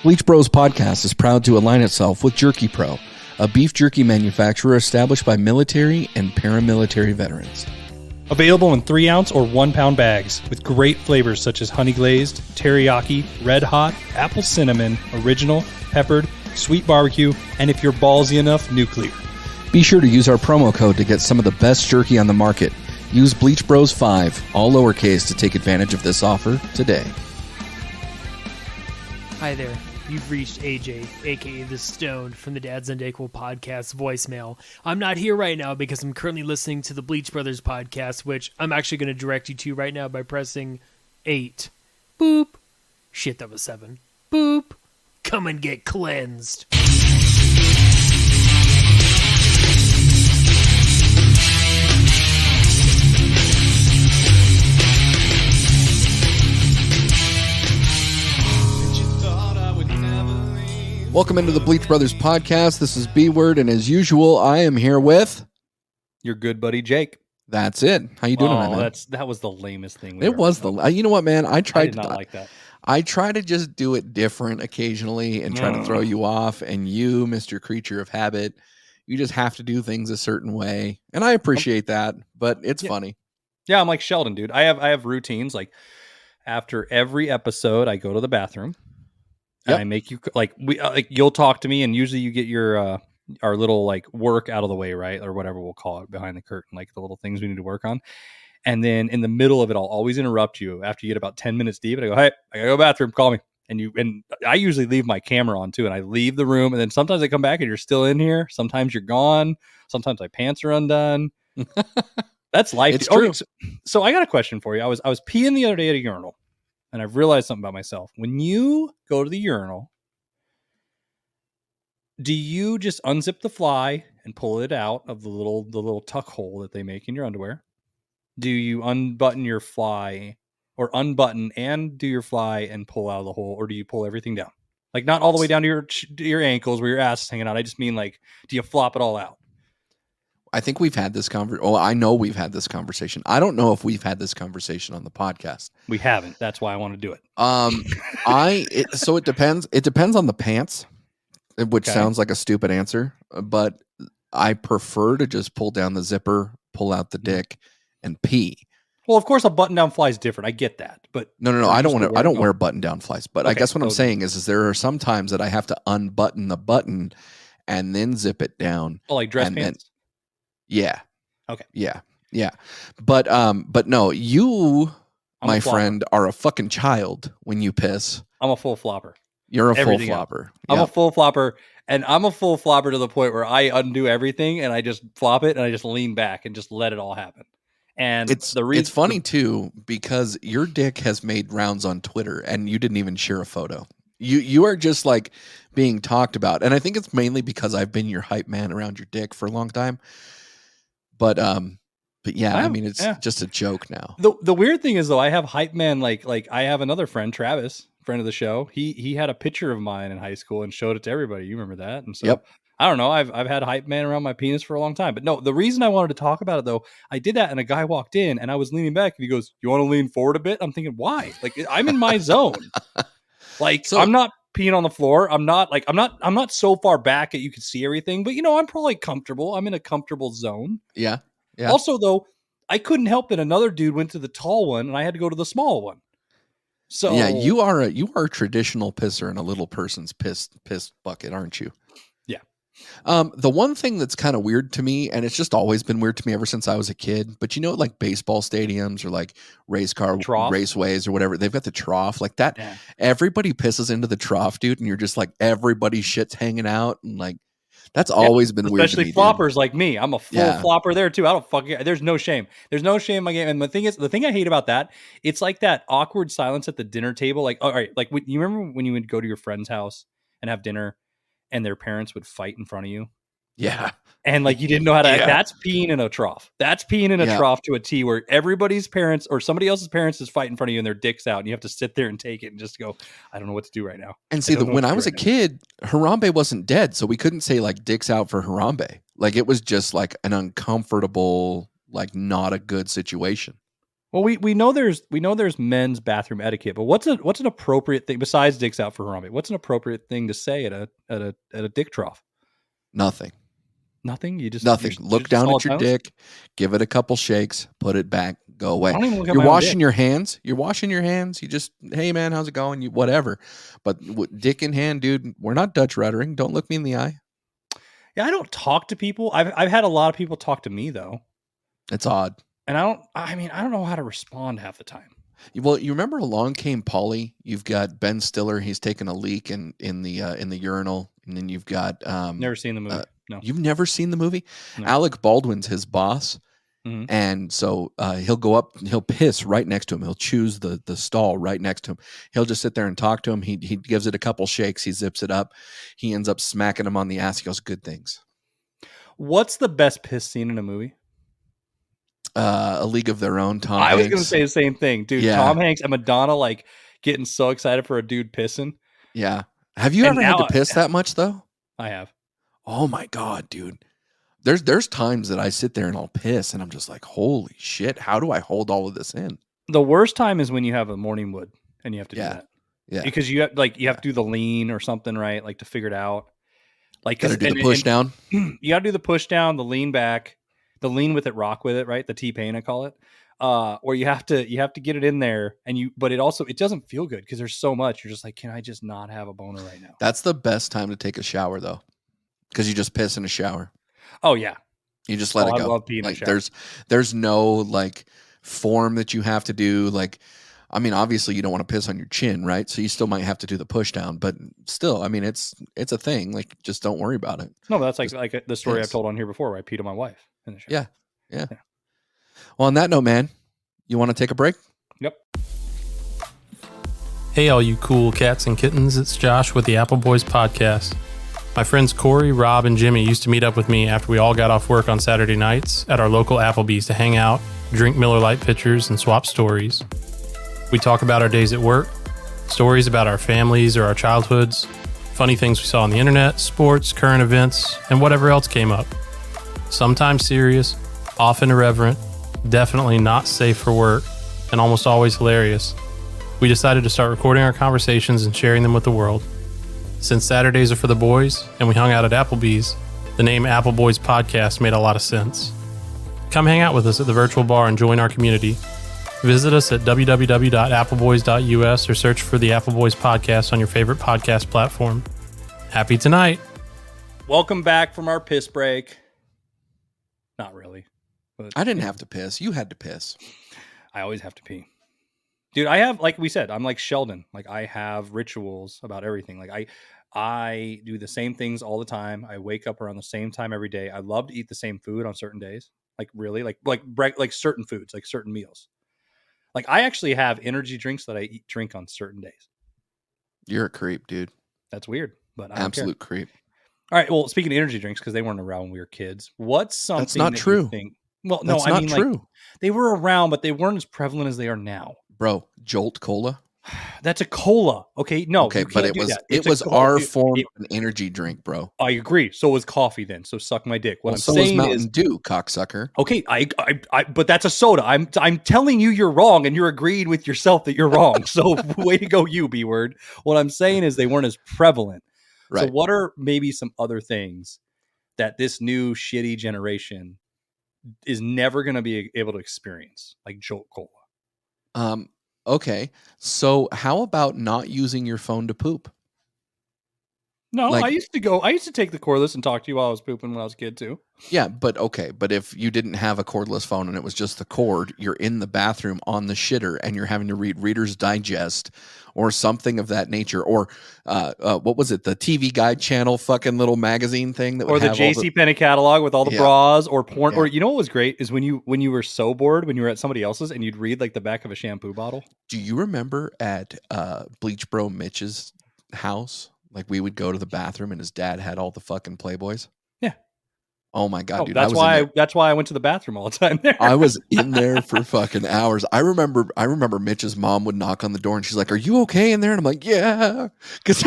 Bleach Bros Podcast is proud to align itself with Jerky Pro, a beef jerky manufacturer established by military and paramilitary veterans. Available in 3-ounce or 1-pound bags with great flavors such as honey glazed, teriyaki, red hot, apple cinnamon, original, peppered, sweet barbecue, and if you're ballsy enough, nuclear. Be sure to use our promo code to get some of the best jerky on the market. Use Bleach Bros 5, all lowercase, to take advantage of this offer today. Hi there. You've reached AJ, aka The Stoned, from the Dads and Dayquil podcast voicemail. I'm not here right now because I'm currently listening to the Bleach Brothers podcast, which I'm actually going to direct you to right now by pressing 8. Boop. Shit, that was 7. Boop. Come and get cleansed. Welcome into the Bleach Brothers Podcast. This is B-Word, and as usual, I am here with... Your good buddy Jake. That's it. How you doing tonight, man? That was the lamest thing. It was you know what, man? I did not like that. I try to just do it different occasionally and try to throw you off. And you, Mr. Creature of Habit, you just have to do things a certain way, and I appreciate that. But it's funny. Yeah, I'm like Sheldon, dude. I have routines. Like after every episode, I go to the bathroom. Yep. I make you you'll talk to me, and usually you get your our little like work out of the way, right, or whatever we'll call it, behind the curtain, like the little things we need to work on. And then in the middle of it, I'll always interrupt you after you get about 10 minutes deep, and I go, "Hey, I gotta go to the bathroom. Call me." And I usually leave my camera on too, and I leave the room, and then sometimes I come back and you're still in here. Sometimes you're gone. Sometimes my pants are undone. That's life. It's true. Okay, so I got a question for you. I was peeing the other day at a urinal. And I've realized something about myself. When you go to the urinal, do you just unzip the fly and pull it out of the little tuck hole that they make in your underwear? Do you unbutton your fly, or unbutton and do your fly and pull out of the hole, or do you pull everything down? Like not all the way down to your ankles where your ass is hanging out. I just mean like, do you flop it all out? I think we've had this conversation. Oh, I know we've had this conversation. I don't know if we've had this conversation on the podcast. We haven't. That's why I want to do it. So it depends. It depends on the pants, which sounds like a stupid answer, but I prefer to just pull down the zipper, pull out the dick, and pee. Well, of course, a button-down fly is different. I get that, but no. I don't wear button-down flies. But I guess what I'm saying is there are some times that I have to unbutton the button and then zip it down. Oh, like dress pants. Yeah. Okay. Yeah. But no, my friend, are a fucking child when you piss. I'm a full flopper. You're a full flopper. I'm a full flopper, and I'm a full flopper to the point where I undo everything and I just flop it and I just lean back and just let it all happen. And it's funny too, because your dick has made rounds on Twitter and you didn't even share a photo. You are just like being talked about, and I think it's mainly because I've been your hype man around your dick for a long time. But yeah, I mean, it's just a joke now. The weird thing is, though, I have hype man, like I have another friend, Travis, friend of the show. He had a picture of mine in high school and showed it to everybody. You remember that? And so I don't know. I've had hype man around my penis for a long time. But no, the reason I wanted to talk about it, though, I did that and a guy walked in and I was leaning back and he goes, "You want to lean forward a bit?" I'm thinking, why? Like, I'm in my zone. Like, so, I'm not peeing on the floor. I'm not so far back that you can see everything, but I'm probably comfortable. I'm in a comfortable zone. Yeah. Also, though, I couldn't help that another dude went to the tall one and I had to go to the small one. So yeah, you are a traditional pisser in a little person's piss bucket, aren't you? Yeah. The one thing that's kind of weird to me, and it's just always been weird to me ever since I was a kid, but like baseball stadiums or like raceways or whatever, they've got the trough like that. Yeah. Everybody pisses into the trough, dude, and you're just like, everybody's shit's hanging out, and like that's always been weird. Especially floppers like me. I'm a full flopper there too. I don't fucking. There's no shame. There's no shame in my game. And the thing I hate about that, it's like that awkward silence at the dinner table. Like, all right, like you remember when you would go to your friend's house and have dinner, and their parents would fight in front of you. Yeah. And like you didn't know how to act. That's peeing in a trough. That's peeing in a trough to a T, where everybody's parents or somebody else's parents is fighting in front of you and their dick's out and you have to sit there and take it and just go, I don't know what to do right now. And see, when I was a kid, Harambe wasn't dead, so we couldn't say like dick's out for Harambe. Like it was just like an uncomfortable, like not a good situation. Well, we know there's men's bathroom etiquette, but what's an appropriate thing besides dicks out for Harambe? What's an appropriate thing to say at a dick trough? Nothing. Nothing. Nothing. Look down at your dick, give it a couple shakes, put it back, go away. You're washing your hands. You're washing your hands. You just, hey man, how's it going? You whatever. But dick in hand, dude. We're not Dutch ruddering. Don't look me in the eye. Yeah, I don't talk to people. I've had a lot of people talk to me though. It's odd. And I don't know how to respond half the time. Well, you remember Along Came Polly? You've got Ben Stiller. He's taking a leak in the urinal, and then you've got never seen the movie. No, you've never seen the movie. No. Alec Baldwin's his boss, and so he'll go up, he'll piss right next to him. He'll choose the stall right next to him. He'll just sit there and talk to him. He gives it a couple shakes. He zips it up. He ends up smacking him on the ass. He goes, "Good things." What's the best piss scene in a movie? A League of Their Own. Tom I was Hanks. going to say the same thing, dude. Yeah. Tom Hanks and Madonna like getting so excited for a dude pissing. Yeah. Have you ever had to piss that much though? I have. Oh my God, dude. There's times that I sit there and I'll piss and I'm just like, holy shit, how do I hold all of this in? The worst time is when you have a morning wood and you have to do that. Yeah. Because you have to do the lean or something, right? Like to figure it out. Like gotta do the push down. You gotta do the push down, the lean back, the lean with it, rock with it, right? The T-Pain, I call it. Or you have to get it in there but it doesn't feel good because there's so much. You're just like, can I just not have a boner right now? That's the best time to take a shower though. Because you just piss in a shower. Oh yeah. You just let it go. I love peeing in a shower. There's no like form that you have to do. Like, I mean, obviously you don't want to piss on your chin, right? So you still might have to do the push down, but still, I mean, it's a thing. Like, just don't worry about it. No, but that's like the story I've told on here before where I peed on my wife in the shower. Yeah. Well, on that note, man, you want to take a break? Yep. Hey, all you cool cats and kittens. It's Josh with the Apple Boys podcast. My friends Corey, Rob, and Jimmy used to meet up with me after we all got off work on Saturday nights at our local Applebee's to hang out, drink Miller Lite pitchers, and swap stories. We talk about our days at work, stories about our families or our childhoods, funny things we saw on the internet, sports, current events, and whatever else came up. Sometimes serious, often irreverent, definitely not safe for work, and almost always hilarious. We decided to start recording our conversations and sharing them with the world. Since Saturdays are for the boys, and we hung out at Applebee's, the name Apple Boys Podcast made a lot of sense. Come hang out with us at the virtual bar and join our community. Visit us at www.appleboys.us or search for the Apple Boys Podcast on your favorite podcast platform. Happy tonight. Welcome back from our piss break. Not really. But I didn't have to piss. You had to piss. I always have to pee. Dude, I have, like we said, I'm like Sheldon. Like I have rituals about everything. Like I do the same things all the time. I wake up around the same time every day. I love to eat the same food on certain days. Like really, like certain foods, like certain meals. Like I actually have energy drinks that I drink on certain days. You're a creep, dude. That's weird, but I don't absolute care. Creep. All right. Well, speaking of energy drinks, because they weren't around when we were kids. What's something that's not true? Well, no, that's not true. Like, they were around, but they weren't as prevalent as they are now. Bro, Jolt Cola. That's a cola. Okay, no. Okay, but it was our form of an energy drink, bro. I agree. So was coffee then. So suck my dick. What I'm so saying was Mountain is Dew, cocksucker. Okay, I but that's a soda. I'm telling you you're wrong, and you're agreeing with yourself that you're wrong. So way to go, you B word. What I'm saying is they weren't as prevalent. Right. So what are maybe some other things that this new shitty generation is never going to be able to experience, like Jolt Cola? Okay. So how about not using your phone to poop? No, like, I used to take the cordless and talk to you while I was pooping when I was a kid too. Yeah, but okay. But if you didn't have a cordless phone and it was just the cord, you're in the bathroom on the shitter and you're having to read Reader's Digest or something of that nature. Or what was it? The TV Guide channel fucking little magazine thing that would or the JC Penney catalog with all the bras or porn. Yeah. Or you know what was great is when you were so bored when you were at somebody else's and you'd read like the back of a shampoo bottle. Do you remember at Bleach Bro Mitch's house? Like we would go to the bathroom and his dad had all the fucking Playboys. Yeah. Oh my God, dude. That's why I went to the bathroom all the time there. I was in there for fucking hours. I remember Mitch's mom would knock on the door and she's like, "Are you okay in there?" And I'm like, "Yeah." Cause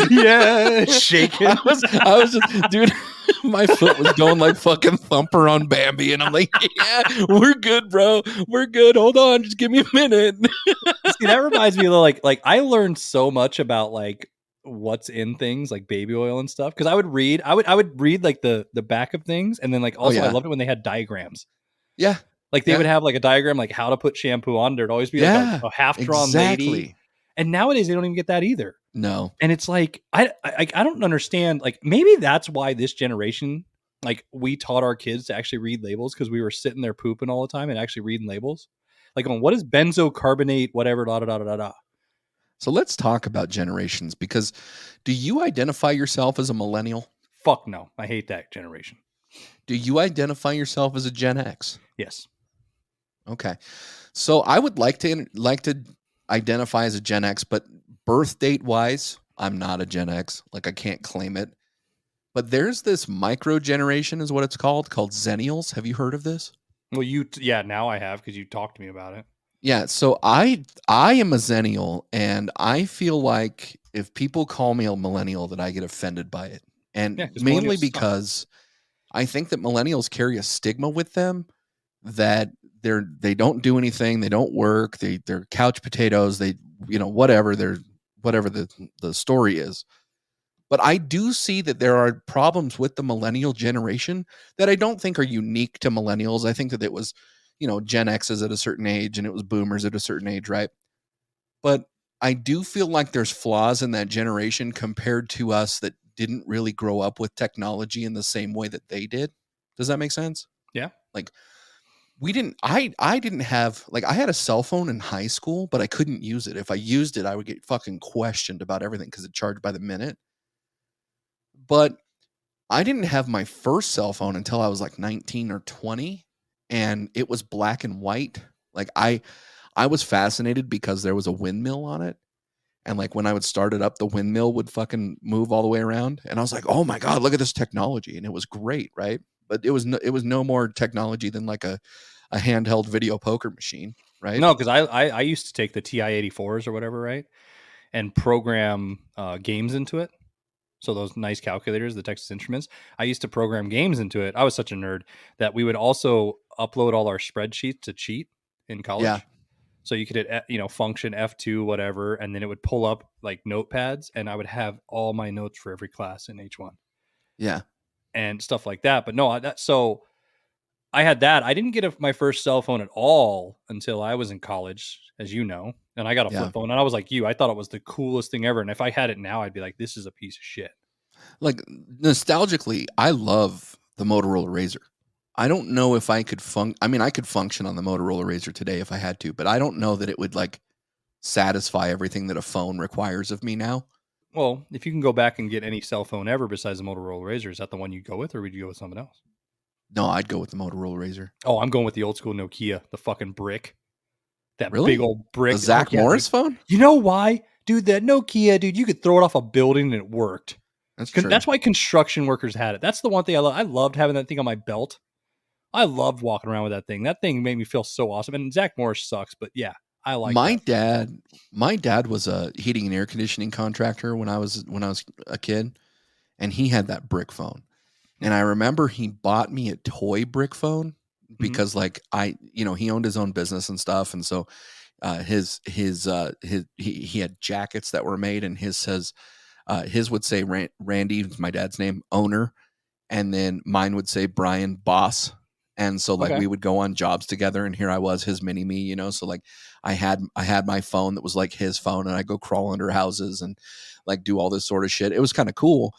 yeah, shaking. I was just, dude. My foot was going like fucking Thumper on Bambi, and I'm like, yeah, we're good, bro. We're good. Hold on, just give me a minute. See, that reminds me of like I learned so much about like what's in things like baby oil and stuff because I would read like the back of things, and then like also I loved it when they had diagrams. Yeah. Like they would have like a diagram like how to put shampoo on. There'd always be like a half drawn lady. And nowadays they don't even get that either. No. And it's like I don't understand. Like maybe that's why this generation, like we taught our kids to actually read labels because we were sitting there pooping all the time and actually reading labels. Like on what is benzocarbonate, whatever, da da da da da. So let's talk about generations because do you identify yourself as a millennial? Fuck no. I hate that generation. Do you identify yourself as a Gen X? Yes. Okay. So I would like to identify as a Gen X, but birth date wise, I'm not a Gen X. Like I can't claim it. But there's this micro generation is what it's called Xennials. Have you heard of this? Well, now I have because you talked to me about it. Yeah, so I am a Xennial, and I feel like if people call me a millennial that I get offended by it. And mainly because I think that millennials carry a stigma with them that they don't do anything, they don't work, they're couch potatoes, whatever the story is. But I do see that there are problems with the millennial generation that I don't think are unique to millennials. I think that it was, Gen X's at a certain age and it was boomers at a certain age, right? But I do feel like there's flaws in that generation compared to us that didn't really grow up with technology in the same way that they did. Does that make sense? Yeah. Like I didn't have, like, I had a cell phone in high school, but I couldn't use it. If I used it, I would get fucking questioned about everything because it charged by the minute. But I didn't have my first cell phone until I was like 19 or 20, and it was black and white. Like I was fascinated because there was a windmill on it. And like when I would start it up, the windmill would fucking move all the way around. And I was like, oh my God, look at this technology. And it was great, right? But it was no more technology than like a handheld video poker machine, right? No, because I used to take the TI-84s or whatever, right? And program games into it. So those nice calculators, the Texas Instruments, I used to program games into it. I was such a nerd that we would also upload all our spreadsheets to cheat in college. Yeah. So you could hit, function F2, whatever, and then it would pull up like notepads, and I would have all my notes for every class in H1. Yeah. And stuff like that. But no, so I had that. I didn't get my first cell phone at all until I was in college, as you know. And I got a flip phone, and I was like you. I thought it was the coolest thing ever. And if I had it now, I'd be like, this is a piece of shit. Like, nostalgically, I love the Motorola Razr. I don't know if I could I could function on the Motorola Razr today if I had to, but I don't know that it would like satisfy everything that a phone requires of me now. Well, if you can go back and get any cell phone ever besides the Motorola Razr, is that the one you go with, or would you go with something else? No, I'd go with the Motorola Razr. Oh, I'm going with the old school Nokia, the fucking brick. That really? Big old brick. The Zach Morris phone? You know why? Dude, that Nokia, you could throw it off a building and it worked. That's true. That's why construction workers had it. That's the one thing I love. I loved having that thing on my belt. I loved walking around with that thing. That thing made me feel so awesome. And Zach Morris sucks, but yeah, I like my dad was a heating and air conditioning contractor when I was a kid, and he had that brick phone. And I remember he bought me a toy brick phone because like he owned his own business and stuff. And so he had jackets that were made, and his would say Randy, my dad's name, owner. And then mine would say Brian, boss. And so like we would go on jobs together, and here I was, his mini me, so like I had my phone that was like his phone, and I go crawl under houses and like do all this sort of shit. It was kind of cool.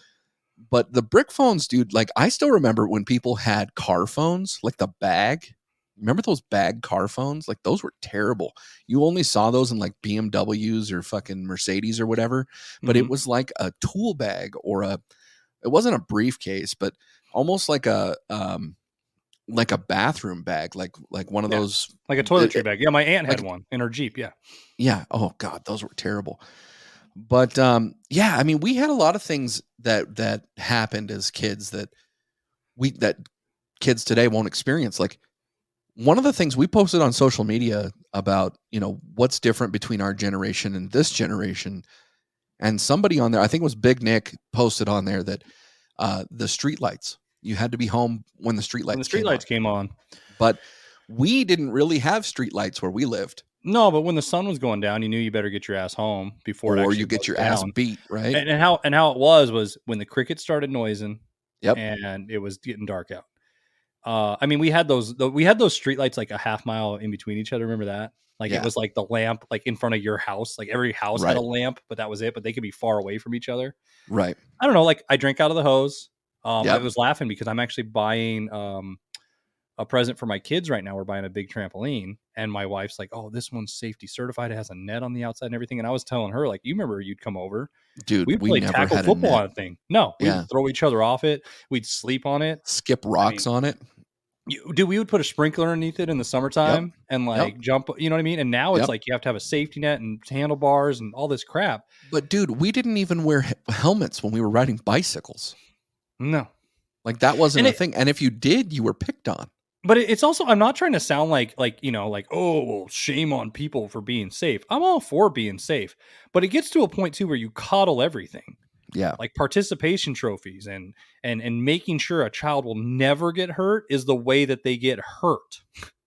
But the brick phones, dude, like I still remember when people had car phones, like the bag. Remember those bag car phones? Like those were terrible. You only saw those in like BMWs or fucking Mercedes or whatever. But it was like a tool bag or it wasn't a briefcase, but almost like a bathroom bag, like one of those, like a toiletry bag. Yeah, my aunt had one in her Jeep. Yeah. Yeah. Oh God, those were terrible. But yeah, I mean, we had a lot of things that happened as kids that kids today won't experience. Like one of the things we posted on social media about, what's different between our generation and this generation. And somebody on there, I think it was Big Nick, posted on there that the streetlights. You had to be home when the streetlights came on. But we didn't really have streetlights where we lived. No, but when the sun was going down, you knew you better get your ass home before or you get your ass beat, right? And how it was when the crickets started noising, yep, and it was getting dark out. I mean, we had those streetlights like a half mile in between each other. Remember that? Like it was like the lamp like in front of your house. Like every house had a lamp, but that was it. But they could be far away from each other. Right. I don't know. Like I drank out of the hose. I was laughing because I'm actually buying a present for my kids right now. We're buying a big trampoline, and my wife's like, "Oh, this one's safety certified. It has a net on the outside and everything." And I was telling her, like, "You remember you'd come over, dude? We'd play tackle football on a thing. No, we'd throw each other off it. We'd sleep on it, skip rocks on it. We would put a sprinkler underneath it in the summertime and like jump. You know what I mean? And now it's like you have to have a safety net and handlebars and all this crap. But dude, we didn't even wear helmets when we were riding bicycles. No, like that wasn't a thing. And if you did, you were picked on. But it's also, I'm not trying to sound like, oh, well, shame on people for being safe. I'm all for being safe, but it gets to a point too where you coddle everything. Yeah. Like participation trophies and making sure a child will never get hurt is the way that they get hurt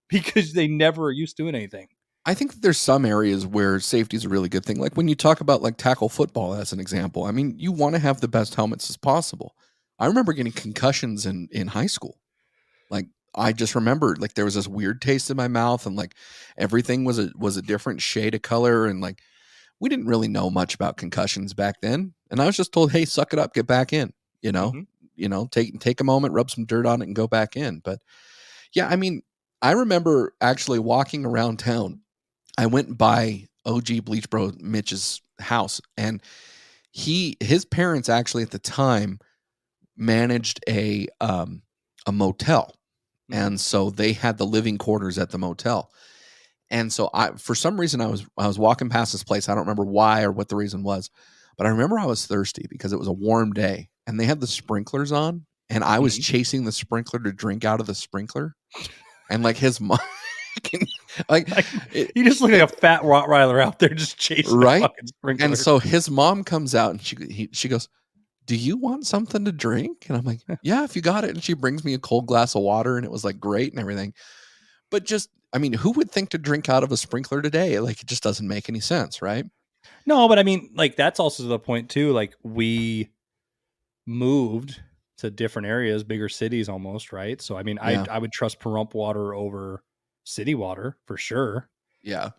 because they never are used to doing anything. I think that there's some areas where safety is a really good thing. Like when you talk about like tackle football as an example, I mean, you want to have the best helmets as possible. I remember getting concussions in high school. Like, I just remember like there was this weird taste in my mouth and like everything was a different shade of color. And like, we didn't really know much about concussions back then. And I was just told, hey, suck it up, get back in, take a moment, rub some dirt on it and go back in. But yeah, I mean, I remember actually walking around town. I went by OG Bleach Bro Mitch's house, and his parents actually at the time managed a motel. And so they had the living quarters at the motel. And so for some reason I was walking past this place. I don't remember why or what the reason was, but I remember I was thirsty because it was a warm day and they had the sprinklers on and I was chasing the sprinkler to drink out of the sprinkler. And like his mom, you just look like a fat Rottweiler out there just chasing the fucking sprinkler. And so his mom comes out and she goes, do you want something to drink? And I'm like, yeah, if you got it. And she brings me a cold glass of water and it was like great and everything. But just, I mean, who would think to drink out of a sprinkler today? Like, it just doesn't make any sense, right? No, but I mean, like, that's also the point too. Like, we moved to different areas, bigger cities almost, right? So, I mean, I would trust Pahrump water over city water for sure. Yeah.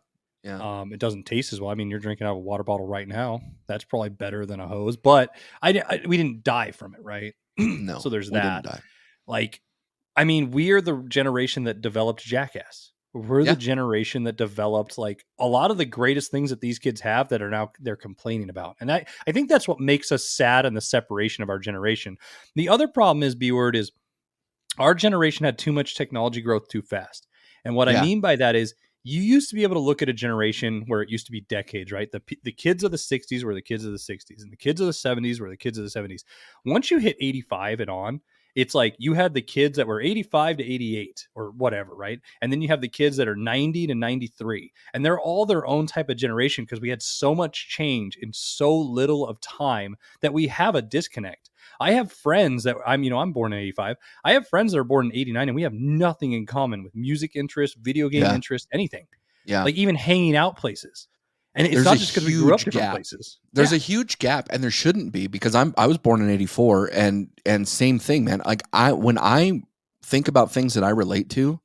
Yeah. It doesn't taste as well. I mean, you're drinking out of a water bottle right now. That's probably better than a hose, but we didn't die from it, right? No. So there's that. Like, I mean, we are the generation that developed Jackass. We're the generation that developed like a lot of the greatest things that these kids have that are now they're complaining about. And I think that's what makes us sad in the separation of our generation. The other problem is B-word is our generation had too much technology growth too fast. And what I mean by that is you used to be able to look at a generation where it used to be decades, right? The kids of the 60s were the kids of the 60s and the kids of the 70s were the kids of the 70s. Once you hit 85 and on, it's like you had the kids that were 85 to 88 or whatever, right? And then you have the kids that are 90 to 93. And they're all their own type of generation because we had so much change in so little of time that we have a disconnect. I have friends that I'm born in 85. I have friends that are born in 89 and we have nothing in common with music interest, video game interest, anything. Yeah. Like even hanging out places. And it's not just because we grew up different places. There's a huge gap, and there shouldn't be because I was born in 84, and same thing, man. Like when I think about things that I relate to,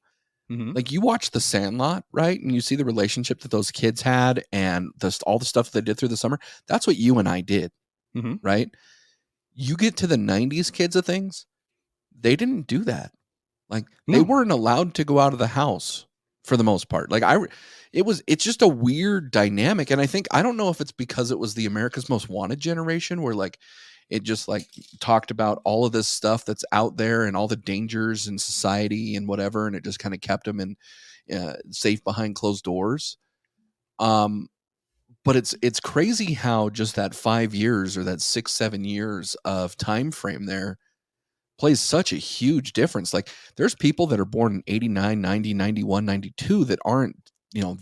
like you watch The Sandlot, right? And you see the relationship that those kids had and all the stuff they did through the summer. That's what you and I did, right? You get to the 90s kids of things, they didn't do that. Like they weren't allowed to go out of the house for the most part. Like it's just a weird dynamic. And I don't know if it's because it was the America's Most Wanted generation where like it just like talked about all of this stuff that's out there and all the dangers in society and whatever. And it just kind of kept them in safe behind closed doors. But it's crazy how just that 5 years or that 6-7 years of time frame there plays such a huge difference. Like there's people that are born in 89, 90, 91, 92 that aren't,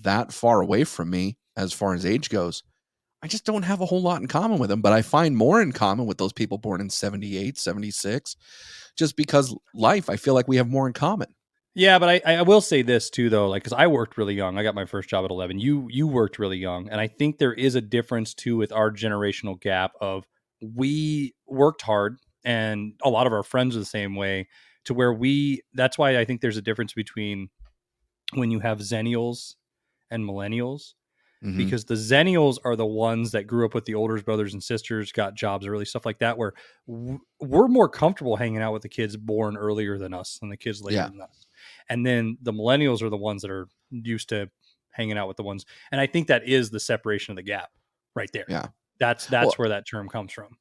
that far away from me as far as age goes. I just don't have a whole lot in common with them, but I find more in common with those people born in 78, 76, just because life, I feel like we have more in common. Yeah, but I will say this too, though, like, because I worked really young. I got my first job at 11. You worked really young, and I think there is a difference too with our generational gap of we worked hard, and a lot of our friends are the same way. To where that's why I think there's a difference between when you have Xennials and Millennials, because the Xennials are the ones that grew up with the older brothers and sisters, got jobs early, stuff like that, where we're more comfortable hanging out with the kids born earlier than us and the kids later than us. And then the Millennials are the ones that are used to hanging out with the ones. And I think that is the separation of the gap right there. Yeah. That's where that term comes from.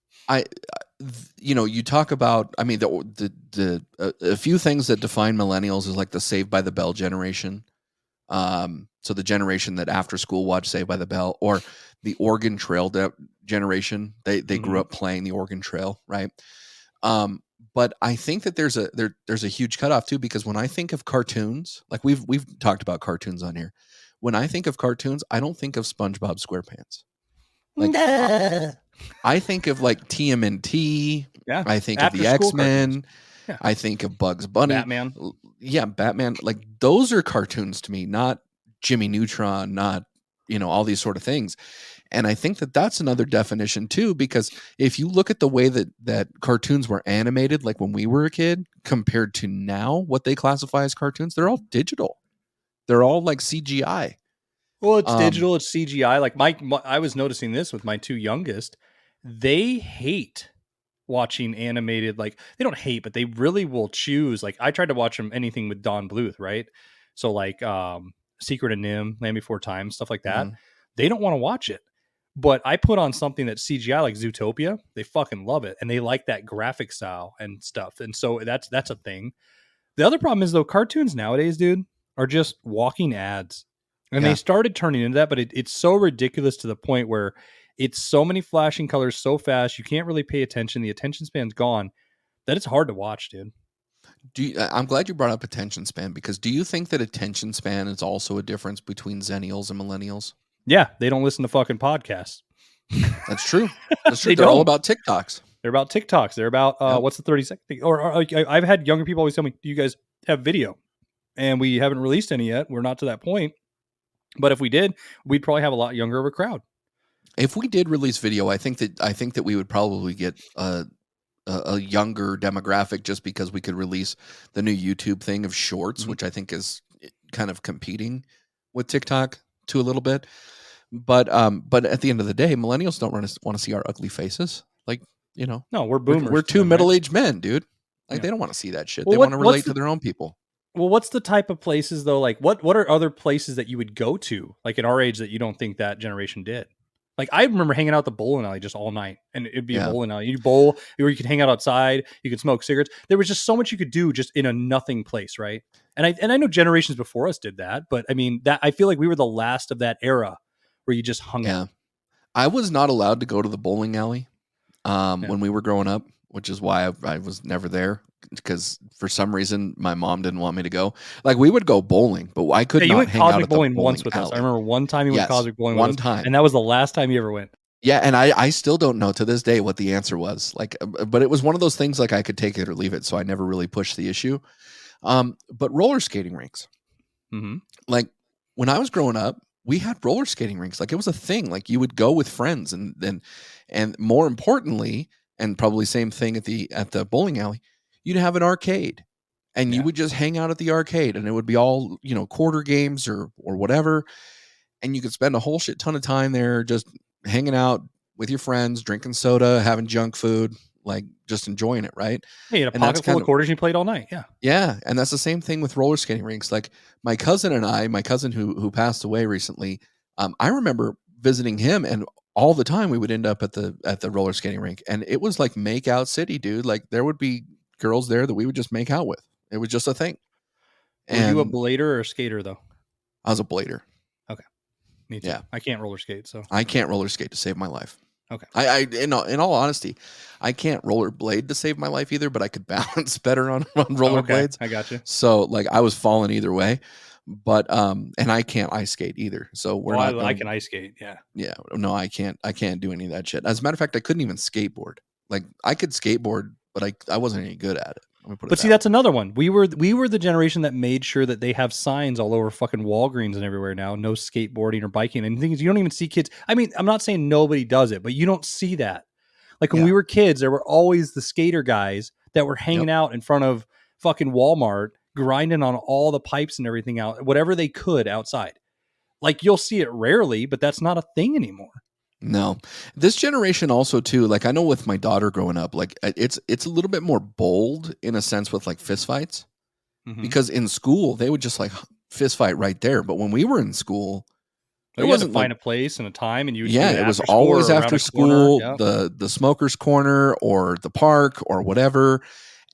You talk about, I mean, a few things that define millennials is like the Saved by the Bell generation. So the generation that after school watched Saved by the Bell, or the Oregon Trail generation. They grew up playing the Oregon Trail, right? But I think that there's a huge cutoff too, because when I think of cartoons, like we've talked about cartoons on here. When I think of cartoons, I don't think of SpongeBob SquarePants. Like, I think of like TMNT. Yeah. I think of the X-Men. Yeah. I think of Bugs Bunny. Batman. Yeah, Batman. Like, those are cartoons to me, not Jimmy Neutron, not, all these sort of things. And I think that that's another definition too, because if you look at the way that cartoons were animated, like when we were a kid, compared to now, what they classify as cartoons, they're all digital. They're all like CGI. Well, it's digital, it's CGI. Like I was noticing this with my two youngest. They hate watching animated. Like, they don't hate, but they really will choose. Like, I tried to watch them anything with Don Bluth, right? So like Secret of Nim, Land Before Time, stuff like that. They don't want to watch it. But I put on something that's CGI, like Zootopia. They fucking love it, and they like that graphic style and stuff. And so that's a thing. The other problem is, though, cartoons nowadays, dude, are just walking ads. And they started turning into that, but it's so ridiculous to the point where it's so many flashing colors so fast, you can't really pay attention. The attention span's gone, that it's hard to watch, dude. I'm glad you brought up attention span, because do you think that attention span is also a difference between Xennials and Millennials? Yeah, they don't listen to fucking podcasts. That's true. That's true. They're all about TikToks. They're about TikToks. They're about what's the 30-second thing? Or I've had younger people always tell me, do you guys have video? And we haven't released any yet. We're not to that point. But if we did, we'd probably have a lot younger of a crowd. If we did release video, I think that we would probably get a younger demographic, just because we could release the new YouTube thing of shorts, which I think is kind of competing with TikTok to a little bit. But at the end of the day, millennials don't want to see our ugly faces. Like, no, we're boomers. We're two middle-aged men, dude. Like, they don't want to see that shit. Well, they want to relate to their own people. Well, what's the type of places, though? Like, what are other places that you would go to, like at our age, that you don't think that generation did? Like, I remember hanging out at the bowling alley just all night, and it'd be a bowling alley. You bowl, or you could hang out outside. You could smoke cigarettes. There was just so much you could do just in a nothing place, right? And I know generations before us did that, but I mean, that I feel like we were the last of that era where you just hung out. I was not allowed to go to the bowling alley when we were growing up, which is why I was never there, because for some reason my mom didn't want me to go. Like, we would go bowling, but I could not hang out at the bowling once with us. I remember one time you went cosmic bowling one time, and that was the last time you ever went. Yeah, and I still don't know to this day what the answer was. Like, but it was one of those things, like, I could take it or leave it, so I never really pushed the issue. But roller skating rinks, like when I was growing up, we had roller skating rinks. Like, it was a thing. Like, you would go with friends, and more importantly, and probably same thing at the bowling alley, you'd have an arcade, and you would just hang out at the arcade, and it would be all, quarter games or whatever. And you could spend a whole shit ton of time there, just hanging out with your friends, drinking soda, having junk food, like, just enjoying it. Right. Yeah, you had a pocket full of quarters, you played all night. Yeah. Yeah. And that's the same thing with roller skating rinks. Like, my cousin who passed away recently, I remember visiting him, and all the time we would end up at the roller skating rink, and it was like make out city, dude. Like, there would be girls there that we would just make out with. It was just a thing. Were you a blader or a skater, though? I was a blader. Okay. Me too. Yeah. I can't roller skate, so I can't roller skate to save my life. Okay. I in all honesty, I can't roller blade to save my life either, but I could balance better on roller blades. I got you. So, like, I was falling either way. But and I can't ice skate either. So I can ice skate. Yeah. Yeah. No, I can't do any of that shit. As a matter of fact, I couldn't even skateboard. Like, I could skateboard, but I wasn't any good at it. But see, that's another one. We were the generation that made sure that they have signs all over fucking Walgreens and everywhere now. No skateboarding or biking. And the thing is, you don't even see kids. I mean, I'm not saying nobody does it, but you don't see that. Like when we were kids, there were always the skater guys that were hanging out in front of fucking Walmart, grinding on all the pipes and everything out, whatever they could outside. Like you'll see it rarely, but that's not a thing anymore. No, this generation also too, like I know with my daughter growing up, like it's a little bit more bold in a sense with like fist fights, because in school they would just like fist fight right there. But when we were in school, it wasn't find a place and a time, and you it was always after school, the smokers corner or the park or whatever.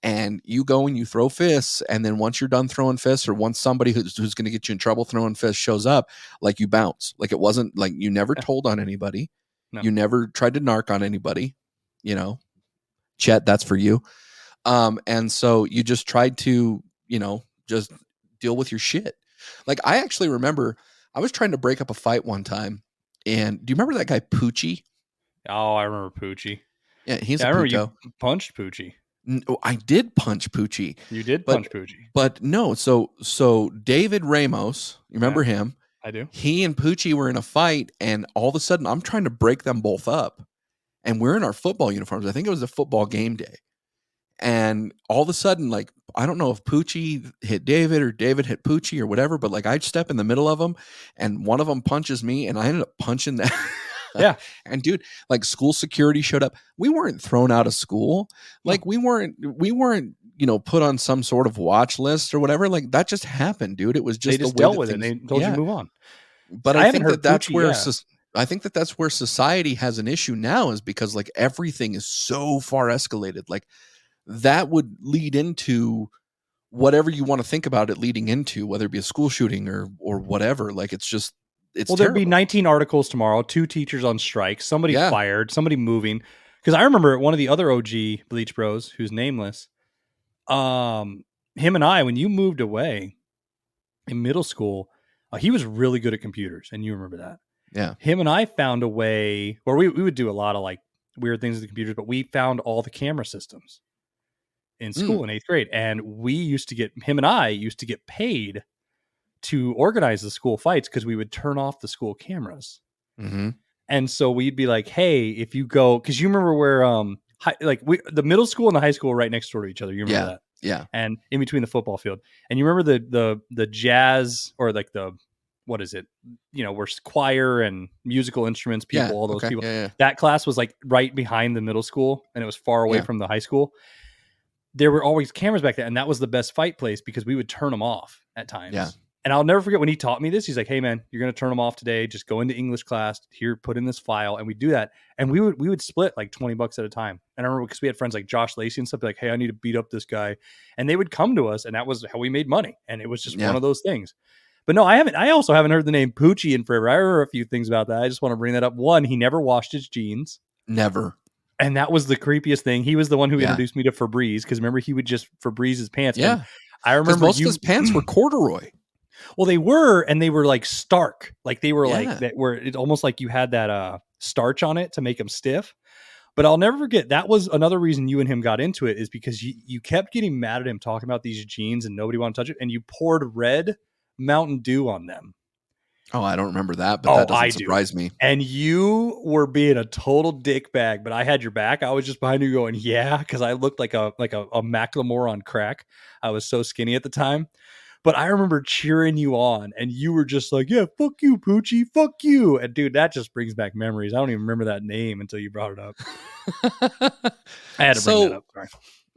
And you go and you throw fists, and then once you're done throwing fists, or once somebody who's going to get you in trouble throwing fists shows up, like you bounce. Like it wasn't like you never told on anybody. No. You never tried to narc on anybody. You know, Chet, that's for you. And so you just tried to, just deal with your shit. Like I actually remember I was trying to break up a fight one time, and do you remember that guy Poochie? Oh, I remember Poochie. Yeah, he's I remember you punched Poochie. No, I did punch Poochie. You did punch Poochie. But no, so David Ramos, you remember him? I do. He and Poochie were in a fight, and all of a sudden I'm trying to break them both up. And we're in our football uniforms. I think it was a football game day. And all of a sudden, like, I don't know if Poochie hit David or David hit Poochie or whatever, but like I'd step in the middle of them, and one of them punches me, and I ended up punching that. Yeah. And dude, like school security showed up. We weren't thrown out of school. Like we weren't, put on some sort of watch list or whatever. Like that just happened, dude. It was just they just dealt with it. They told you to move on. But I think that's where I think that's where society has an issue now, is because like everything is so far escalated. Like that would lead into whatever you want to think about it leading into, whether it be a school shooting or whatever. Like it's just, there'd be 19 articles tomorrow, 2 teachers on strike, somebody fired, somebody moving. Because I remember one of the other OG Bleach Bros, who's nameless, him and I, when you moved away in middle school, he was really good at computers, and you remember that. Yeah. Him and I found a way where we would do a lot of like weird things with the computers, but we found all the camera systems in school in 8th grade. And him and I used to get paid to organize the school fights because we would turn off the school cameras. Mm-hmm. And so we'd be like, hey, if you go, because you remember where the middle school and the high school were right next door to each other. You remember that? Yeah. And in between the football field. And you remember the jazz, or like what is it? Where choir and musical instruments people, all those people. Yeah. That class was like right behind the middle school, and it was far away from the high school. There were always cameras back there, and that was the best fight place because we would turn them off at times. Yeah. And I'll never forget when he taught me this. He's like, hey, man, you're going to turn them off today. Just go into English class here, put in this file. And we do that. And we would split like $20 at a time. And I remember because we had friends like Josh Lacey and stuff, like, hey, I need to beat up this guy. And they would come to us, and that was how we made money. And it was just one of those things. But no, I also haven't heard the name Poochie in forever. I remember a few things about that. I just want to bring that up. One, he never washed his jeans. Never. And that was the creepiest thing. He was the one who introduced me to Febreze, because remember, he would just Febreze his pants. Yeah. And I remember most of his pants were corduroy. Well, they were, and they were like stark. Like they were like that, where it's almost like you had that starch on it to make them stiff. But I'll never forget, that was another reason you and him got into it, is because you kept getting mad at him talking about these jeans and nobody wanted to touch it, and you poured red Mountain Dew on them. Oh, I don't remember that, but that doesn't surprise me. And you were being a total dick bag, but I had your back. I was just behind you going, yeah, because I looked like a Macklemore on crack. I was so skinny at the time. But I remember cheering you on, and you were just like, yeah, fuck you, Poochie, fuck you. And dude, that just brings back memories. I don't even remember that name until you brought it up. I had to bring that up. Sorry.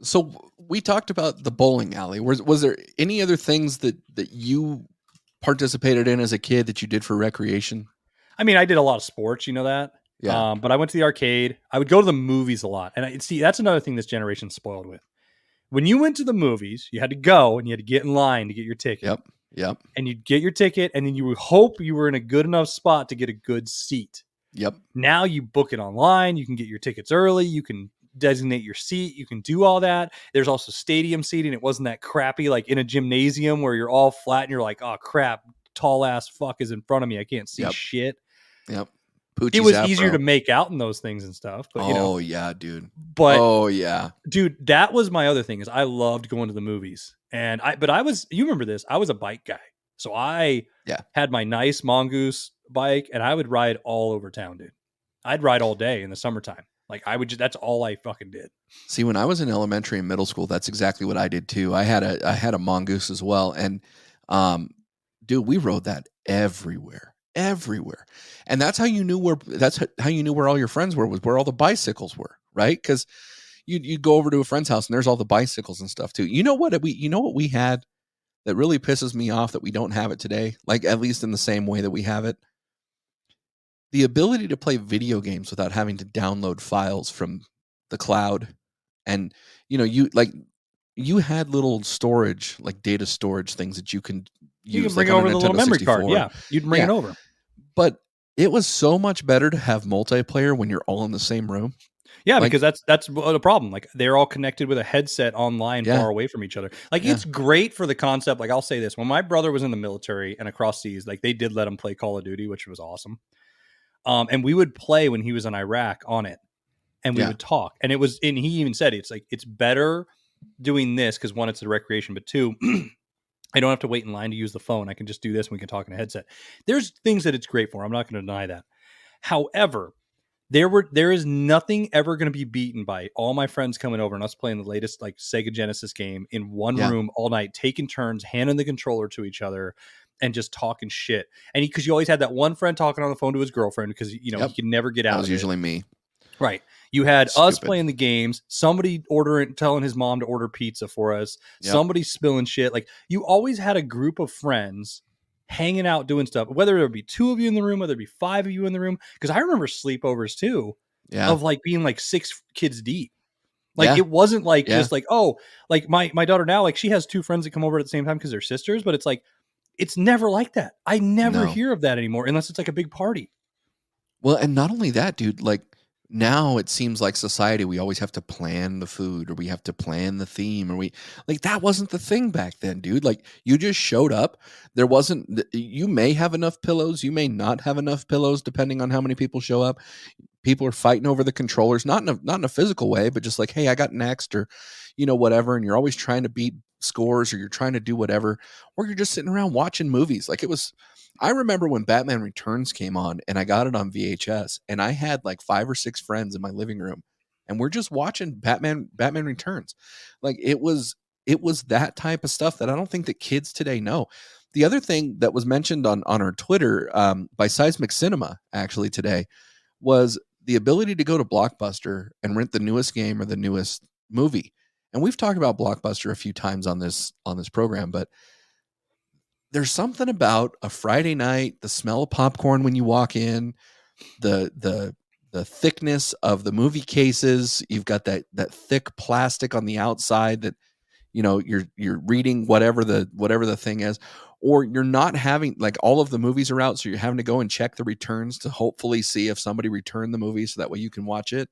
So we talked about the bowling alley. Was there any other things that you participated in as a kid that you did for recreation? I mean, I did a lot of sports, you know that? Yeah. But I went to the arcade. I would go to the movies a lot. And see, that's another thing this generation's spoiled with. When you went to the movies, you had to go and you had to get in line to get your ticket. Yep. And you'd get your ticket, and then you would hope you were in a good enough spot to get a good seat. Yep. Now you book it online. You can get your tickets early. You can designate your seat. You can do all that. There's also stadium seating. It wasn't that crappy, like in a gymnasium where you're all flat and you're like, oh crap, tall ass fuck is in front of me. I can't see shit. Yep. Poochie's it was afro. easier to make out in those things and stuff. But, yeah, dude. But dude, that was my other thing is I loved going to the movies. And you remember this, I was a bike guy. So I had my nice Mongoose bike and I would ride all over town, dude. I'd ride all day in the summertime. Like that's all I fucking did. See, when I was in elementary and middle school, that's exactly what I did too. I had a Mongoose as well. And, dude, we rode that everywhere. And that's how you knew where all your friends were, was where all the bicycles were, right? Because you'd go over to a friend's house and there's all the bicycles and stuff too. You know what we had that really pisses me off that we don't have it today, like at least in the same way that we have it? The ability to play video games without having to download files from the cloud. And you had little storage, like data storage things that you can use. You can bring over the little memory 64. card. Yeah, you'd bring it over. But it was so much better to have multiplayer when you're all in the same room. Yeah, because that's the problem. Like they're all connected with a headset online far away from each other. Like it's great for the concept. Like I'll say this, when my brother was in the military and across seas, like they did let him play Call of Duty, which was awesome. And we would play when he was in Iraq on it, and we would talk. And and he even said it's like it's better doing this because one, it's a recreation, but two, I don't have to wait in line to use the phone. I can just do this and we can talk in a headset. There's things that it's great for. I'm not going to deny that. However, there is nothing ever going to be beaten by all my friends coming over and us playing the latest like Sega Genesis game in one room all night, taking turns, handing the controller to each other and just talking shit. And because you always had that one friend talking on the phone to his girlfriend because, he could never get out. That was usually me. Right. You had us playing the games, somebody telling his mom to order pizza for us, somebody spilling shit. Like you always had a group of friends hanging out, doing stuff, whether there be 2 of you in the room, whether it be 5 of you in the room. Cause I remember sleepovers too of like being like 6 kids deep. Like it wasn't like just like, oh, like my daughter now, like she has 2 friends that come over at the same time cause they're sisters, but it's like, it's never like that. I never hear of that anymore unless it's like a big party. Well, and not only that, dude, like now it seems like society, we always have to plan the food or we have to plan the theme or that wasn't the thing back then, dude. Like you just showed up. You may have enough pillows. You may not have enough pillows depending on how many people show up. People are fighting over the controllers, not in a physical way, but just like, hey, I got next or, whatever. And you're always trying to beat scores or you're trying to do whatever, or you're just sitting around watching movies. Like I remember when Batman Returns came on and I got it on VHS and I had like 5 or 6 friends in my living room and we're just watching Batman Returns. Like it was that type of stuff that I don't think that kids today know. The other thing that was mentioned on our Twitter by Seismic Cinema actually today was the ability to go to Blockbuster and rent the newest game or the newest movie. And we've talked about Blockbuster a few times on this program, but there's something about a Friday night, the smell of popcorn when you walk in, the thickness of the movie cases. You've got that thick plastic on the outside that you're reading whatever the thing is, or you're not having like all of the movies are out, so you're having to go and check the returns to hopefully see if somebody returned the movie so that way you can watch it.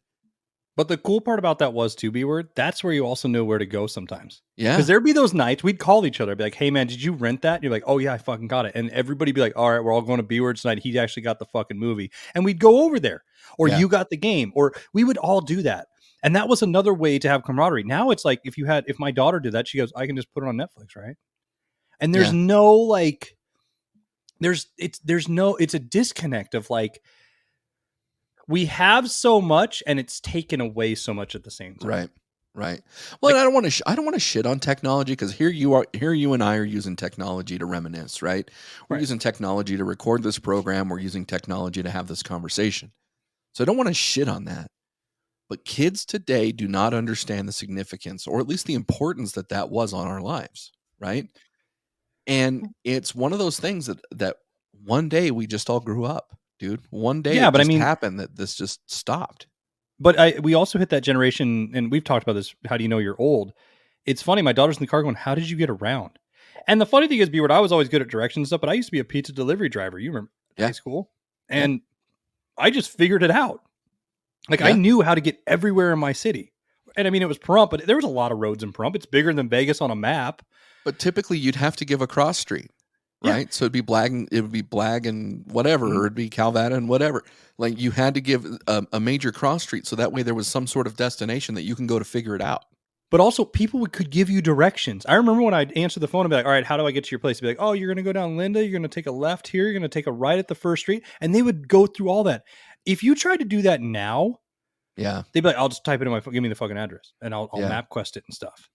But the cool part about that was too, B-word, that's where you also know where to go sometimes. Yeah. Because there'd be those nights we'd call each other, be like, hey man, did you rent that? And you're like, oh yeah, I fucking got it. And everybody be like, all right, we're all going to B-word tonight. He actually got the fucking movie. And we'd go over there. Or you got the game. Or we would all do that. And that was another way to have camaraderie. Now it's like if my daughter did that, she goes, I can just put it on Netflix, right? And there's no like it's a disconnect of like we have so much and it's taken away so much at the same time. Right. Well, like, I don't want to shit on technology because here you and I are using technology to reminisce, right? We're using technology to record this program. We're using technology to have this conversation. So I don't want to shit on that. But kids today do not understand the significance or at least the importance that was on our lives, right? And it's one of those things that one day we just all grew up. Dude, one day happened that this just stopped. But we also hit that generation, and we've talked about this. How do you know you're old? It's funny. My daughter's in the car going, how did you get around? And the funny thing is, B-word, I was always good at directions and stuff, but I used to be a pizza delivery driver. You remember high school? And I just figured it out. Like I knew how to get everywhere in my city. And I mean, it was Pahrump, but there was a lot of roads in Pahrump. It's bigger than Vegas on a map. But typically you'd have to give a cross street. right? So it'd be Blag and whatever, or it'd be Calvada and whatever. Like you had to give a major cross street, so that way there was some sort of destination that you can go to figure it out. But also, people could give you directions. I remember when I'd answer the phone and be like, all right, how do I get to your place? Be like, oh, you're going to go down Linda. You're going to take a left here. You're going to take a right at the first street. And they would go through all that. If you tried to do that now, they'd be like, I'll just type it in give me the fucking address and I'll MapQuest it and stuff.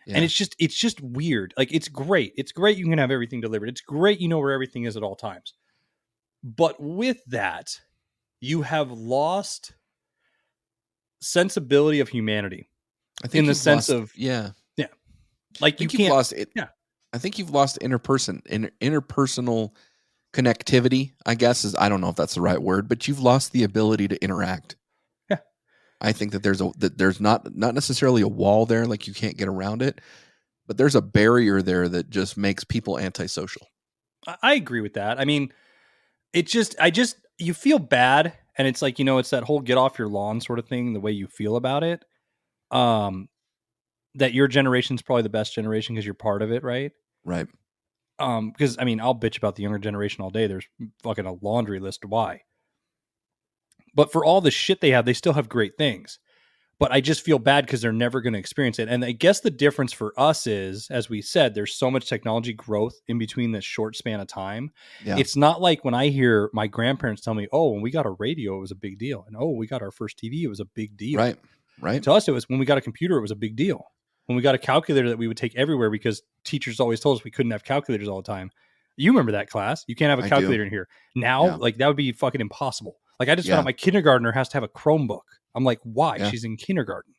Yeah. And it's just weird. Like, it's great. It's great. You can have everything delivered. It's great. You know where everything is at all times. But with that, you have lost sensibility of humanity. I think in the sense of like you can't lost it. Yeah, I think you've lost interpersonal connectivity. I guess I don't know if that's the right word, but you've lost the ability to interact. Yeah, I think that there's not necessarily a wall there, like you can't get around it, but there's a barrier there that just makes people antisocial. I agree with that. I mean, you feel bad, and it's like, it's that whole get off your lawn sort of thing. The way you feel about it. That your generation's probably the best generation because you're part of it, right? Right. Because I mean, I'll bitch about the younger generation all day. There's fucking a laundry list why. But for all the shit they have, they still have great things. But I just feel bad because they're never going to experience it. And I guess the difference for us is, as we said, there's so much technology growth in between this short span of time. Yeah. It's not like when I hear my grandparents tell me, oh, when we got a radio, it was a big deal. And oh, we got our first TV, it was a big deal. Right. Right. To us, it was when we got a computer, it was a big deal. When we got a calculator that we would take everywhere because teachers always told us we couldn't have calculators all the time. You remember that class. You can't have a calculator in here. Now, like, that would be fucking impossible. Like, I just found out my kindergartner has to have a Chromebook. I'm like, why? Yeah. She's in kindergarten.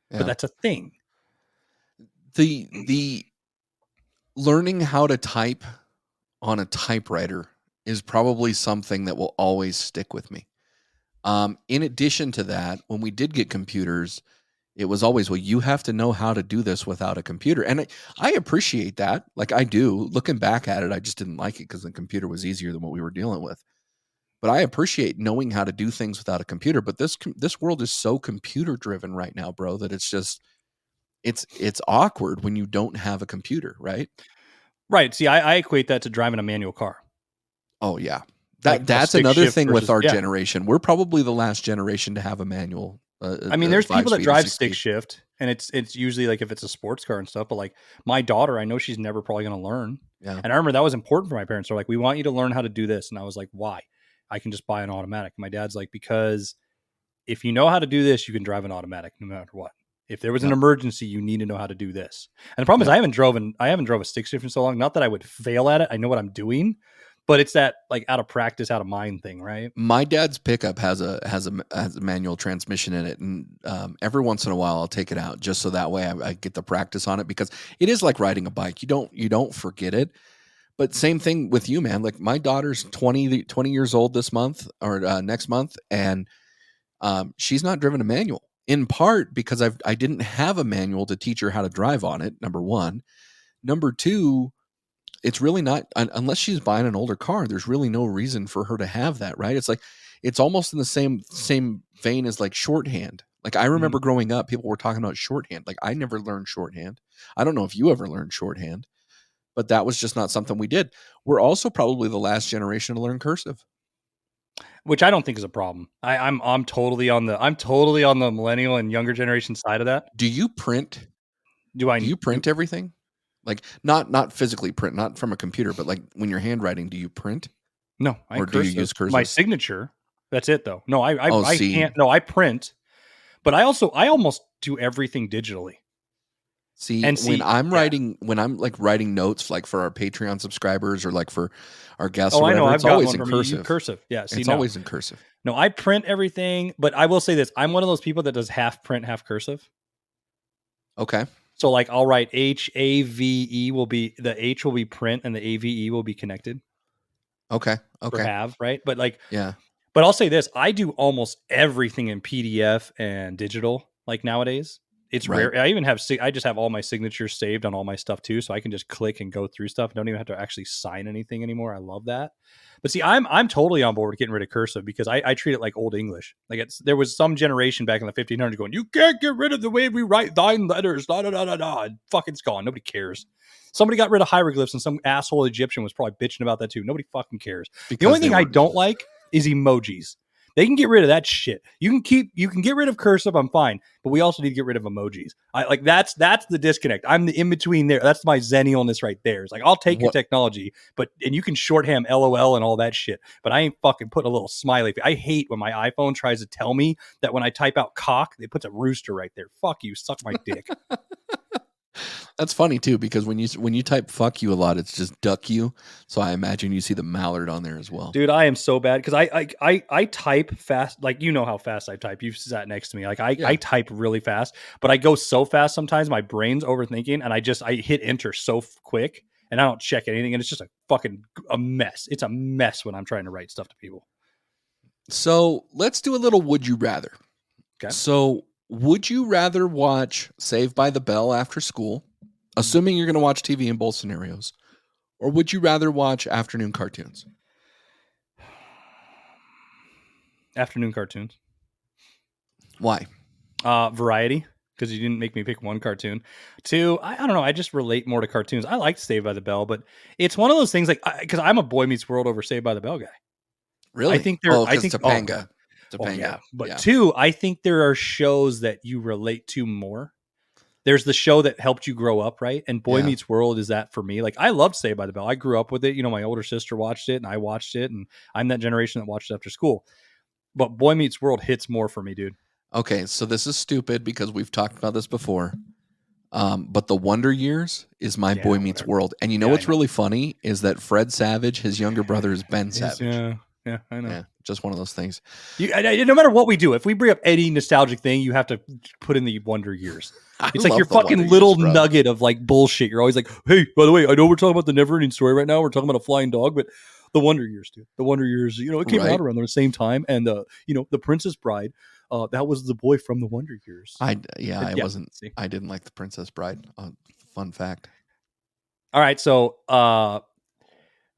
Yeah. But that's a thing. The learning how to type on a typewriter is probably something that will always stick with me. In addition to that, when we did get computers, it was always, well, you have to know how to do this without a computer. And I appreciate that. Like, I do. Looking back at it, I just didn't like it because the computer was easier than what we were dealing with. But I appreciate knowing how to do things without a computer. But this world is so computer driven right now, bro, that it's just, it's awkward when you don't have a computer, right? Right. See, I equate that to driving a manual car. Oh, yeah. That's another thing with our generation. We're probably the last generation to have a manual. I mean, there's people that drive stick shift, and it's usually like if it's a sports car and stuff. But like my daughter, I know she's never probably going to learn. Yeah. And I remember that was important for my parents. They're like, we want you to learn how to do this. And I was like, why? I can just buy an automatic. My dad's like, because if you know how to do this, you can drive an automatic no matter what. If there was an emergency, you need to know how to do this. And the problem is I haven't drove a stick shift in so long. Not that I would fail at it. I know what I'm doing. But it's that like out of practice, out of mind thing, right? My dad's pickup has a manual transmission in it, and every once in a while I'll take it out just so that way I get the practice on it, because it is like riding a bike. You don't forget it. But same thing with you, man. Like my daughter's 20 years old this month or next month, and she's not driven a manual. In part because I didn't have a manual to teach her how to drive on it. Number one, number two. It's really not, unless she's buying an older car, there's really no reason for her to have that, right? It's like, it's almost in the same vein as like shorthand. Like I remember growing up, people were talking about shorthand. Like I never learned shorthand. I don't know if you ever learned shorthand, but that was just not something we did. We're also probably the last generation to learn cursive, which I don't think is a problem. I'm totally on the millennial and younger generation side of that. Do you print? Do you print everything? Like not physically print, not from a computer, but like when you're handwriting, do you print? No, do you use cursive? My signature. That's it though. No, I can't. No, I print, but I almost do everything digitally. See, when I'm like writing notes, like for our Patreon subscribers or like for our guests, or whatever, it's always in cursive. Cursive, yeah. See, it's always in cursive. No, I print everything, but I will say this: I'm one of those people that does half print, half cursive. Okay. So like I'll write HAVE will be, the H will be print and the AVE will be connected. Okay. For have, right? But like, yeah. But I'll say this, I do almost everything in PDF and digital like nowadays. It's rare. I even have I just have all my signatures saved on all my stuff too, so I can just click and go through stuff. I don't even have to actually sign anything anymore. I love that. But see, I'm totally on board with getting rid of cursive because I treat it like old English. Like there was some generation back in the 1500s going, you can't get rid of the way we write thine letters. Da da da da da. Fucking it's gone. Nobody cares. Somebody got rid of hieroglyphs, and some asshole Egyptian was probably bitching about that too. Nobody fucking cares. Because the only thing I don't like is emojis. They can get rid of that shit. You can get rid of cursive. I'm fine, but we also need to get rid of emojis. That's the disconnect. I'm the in between there. That's my Xennialness right there. It's like I'll take your technology, and you can shorthand LOL and all that shit, but I ain't fucking putting a little smiley. I hate when my iPhone tries to tell me that when I type out cock, it puts a rooster right there. Fuck you, suck my dick. That's funny too, because when you type "fuck you" a lot, it's just "duck you." So I imagine you see the mallard on there as well. Dude, I am so bad because I type fast. Like, you know how fast I type. You've sat next to me. Like I type really fast, but I go so fast sometimes my brain's overthinking, and I hit enter so quick, and I don't check anything, and it's just a mess. It's a mess when I'm trying to write stuff to people. So let's do a little "would you rather." Okay. So would you rather watch Saved by the Bell after school? Assuming you're going to watch TV in both scenarios, or would you rather watch afternoon cartoons? Afternoon cartoons. Why? Variety, because you didn't make me pick one cartoon. Two, I don't know. I just relate more to cartoons. I like Saved by the Bell, but it's one of those things because I'm a Boy Meets World over Saved by the Bell guy. Really? I think they're. I think Topanga. Yeah. But two, I think there are shows that you relate to more. There's the show that helped you grow up, right? And Boy Meets World is that for me. Like, I loved Saved by the Bell. I grew up with it. You know, my older sister watched it, and I watched it, and I'm that generation that watched it after school. But Boy Meets World hits more for me, dude. Okay, so this is stupid because we've talked about this before. But The Wonder Years is my Boy Meets World. And you know what's really funny is that Fred Savage, his younger brother, is Ben Savage. Yeah, I know. Yeah, just one of those things. No matter what we do, if we bring up any nostalgic thing, you have to put in the Wonder Years. It's like your fucking little nugget of like bullshit. You're always like, hey, by the way, I know we're talking about the Never-Ending Story right now. We're talking about a flying dog, but the Wonder Years, dude. The Wonder Years, it came out around the same time. And, the Princess Bride, that was the boy from the Wonder Years. I didn't like the Princess Bride. Fun fact. All right. So,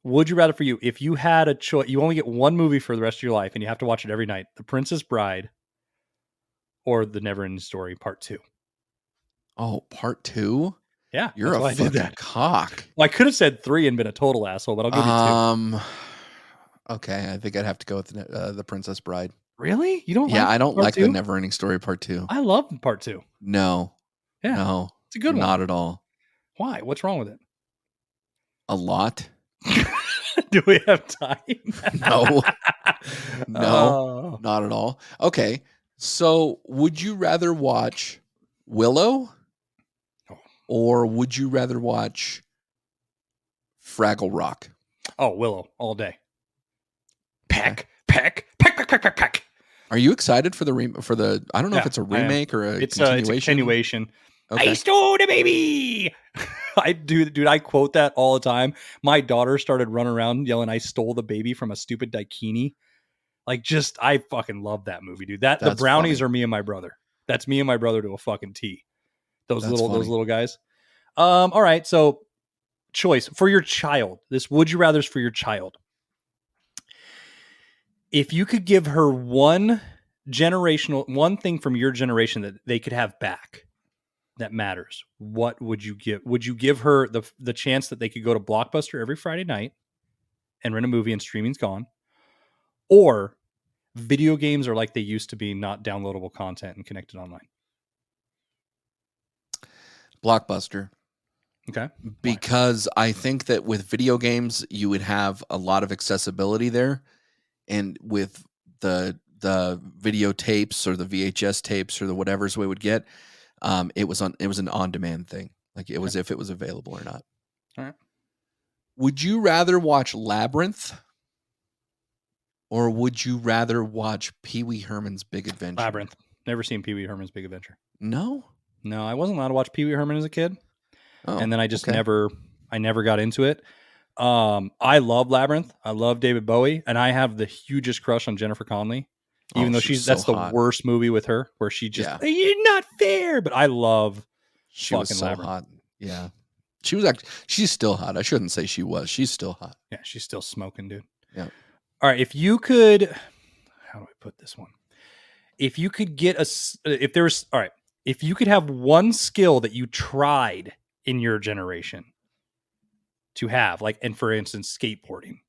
would you rather for you, if you had a choice, you only get one movie for the rest of your life and you have to watch it every night, The Princess Bride or The Never-Ending Story Part 2? Oh, Part 2? Yeah. You're a fucking cock. Well, I could have said 3 and been a total asshole, but I'll give you 2. Okay, I think I'd have to go with The Princess Bride. Really? You don't like I don't like two? The Never-Ending Story Part 2. I love Part 2. No. Yeah. No. It's a good one. Not at all. Why? What's wrong with it? A lot. Do we have time? No. No, not at all. Okay. So would you rather watch Willow or would you rather watch Fraggle Rock? Oh, Willow all day. Peck. Are you excited for the I don't know if it's a remake or it's continuation? A continuation. Okay. I stole the baby. I quote that all the time. My daughter started running around yelling, "I stole the baby" from a stupid daikini. I fucking love that movie, dude. The brownies funny. Are me and my brother. That's me and my brother to a fucking T. Those little guys. All right. So choice for your child. This would you rather is for your child. If you could give her one thing from your generation that they could have back that matters, what would you give? Would you give her the chance that they could go to Blockbuster every Friday night and rent a movie and streaming's gone? Or video games are like they used to be, not downloadable content and connected online? Blockbuster. Okay. Because I think that with video games, you would have a lot of accessibility there. And with the videotapes or the VHS tapes or the whatever's we would get, it was an on-demand thing. Like it was if it was available or not. All right. Would you rather watch Labyrinth or would you rather watch Pee-wee Herman's Big Adventure? Labyrinth. Never seen Pee-wee Herman's Big Adventure. No, I wasn't allowed to watch Pee-wee Herman as a kid. Oh, and then I just never got into it. I love Labyrinth. I love David Bowie, and I have the hugest crush on Jennifer Connelly. Even though that's the worst movie with her, where she just you're not fair. But I love she was so hot. Yeah, she's still hot. I shouldn't say she was. She's still hot. Yeah, she's still smoking, dude. Yeah. All right, if you could, how do I put this one? If you could get if you could have one skill that you tried in your generation to have, like, and for instance, skateboarding,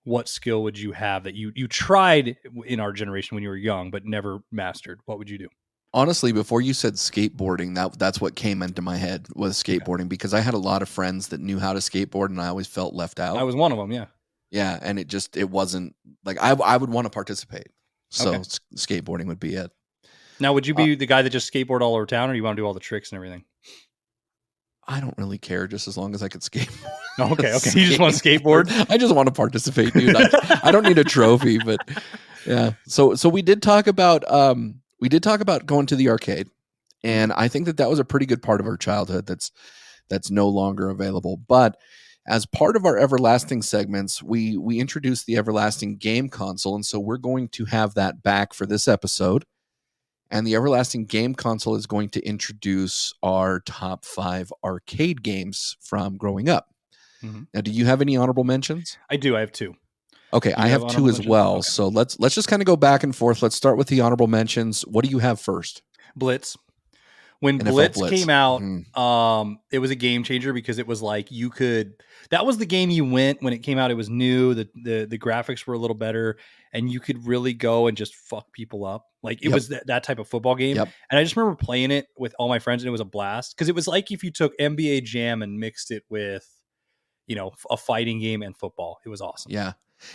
what skill would you have that you tried in our generation when you were young but never mastered? What would you do? Honestly, before you said skateboarding, that's what came into my head was skateboarding, because I had a lot of friends that knew how to skateboard and I always felt left out. I was one of them, yeah. Yeah, and it wasn't like I would want to participate. So skateboarding would be it. Now, would you be the guy that just skateboard all over town, or you want to do all the tricks and everything? I don't really care, just as long as I could skateboard. Okay. You just want to skateboard? I just want to participate, dude. I don't need a trophy, but yeah. So we did talk about going to the arcade, and I think that was a pretty good part of our childhood that's no longer available. But as part of our Everlasting segments, we introduced the Everlasting Game Console, and so we're going to have that back for this episode. And the Everlasting Game Console is going to introduce our top 5 arcade games from growing up. Mm-hmm. Now, do you have any honorable mentions? I do. I have 2. Okay, I have 2 as well. Okay. So let's just kind of go back and forth. Let's start with the honorable mentions. What do you have first? Blitz. When Blitz came out, it was a game changer, because it was like that was the game you went when it came out. It was new. The graphics were a little better, and you could really go and just fuck people up. Like it was that type of football game. Yep. And I just remember playing it with all my friends, and it was a blast, because it was like if you took NBA Jam and mixed it with, a fighting game and football. It was awesome. Yeah.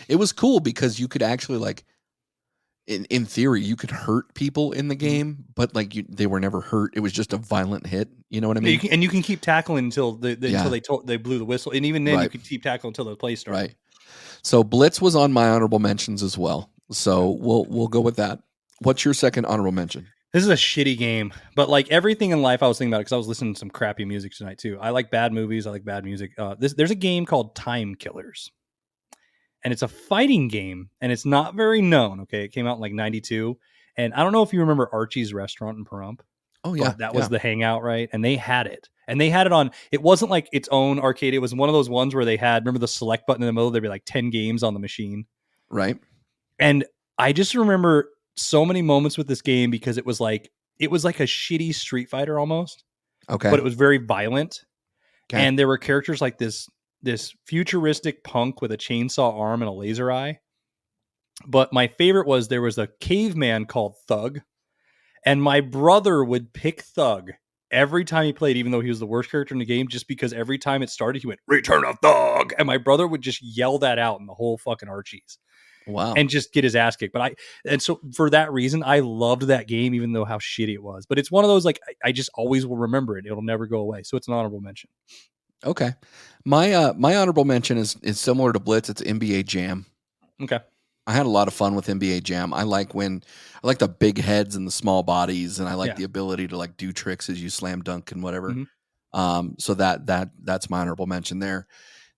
It was cool because you could actually, like, in theory, you could hurt people in the game, but they were never hurt. It was just a violent hit. You know what I mean? And you can keep tackling until they blew the whistle, and even then you could keep tackling until the play started. Right. So Blitz was on my honorable mentions as well. So we'll go with that. What's your second honorable mention? This is a shitty game, but like everything in life, I was thinking about it because I was listening to some crappy music tonight too. I like bad movies. I like bad music. There's a game called Time Killers. And it's a fighting game, and it's not very known. Okay, it came out in like '92, and I don't know if you remember Archie's Restaurant in Pahrump. Oh yeah, that was the hangout, right? And they had it, on. It wasn't like its own arcade. It was one of those ones where they had, remember the select button in the middle? There'd be like 10 games on the machine, right? And I just remember so many moments with this game because it was like a shitty Street Fighter almost. Okay, but it was very violent, and there were characters like this futuristic punk with a chainsaw arm and a laser eye. But my favorite was there was a caveman called Thug, and my brother would pick Thug every time he played, even though he was the worst character in the game, just because every time it started, he went, "Return of Thug!" And my brother would just yell that out in the whole fucking Archies. Wow. And just get his ass kicked. And so for that reason, I loved that game, even though how shitty it was. But it's one of those, like, I just always will remember it. It'll never go away. So it's an honorable mention. Okay. My honorable mention is similar to Blitz. It's NBA Jam. Okay. I had a lot of fun with NBA Jam. I like the big heads and the small bodies, and I like the ability to like do tricks as you slam dunk and whatever. Mm-hmm. So that's my honorable mention there.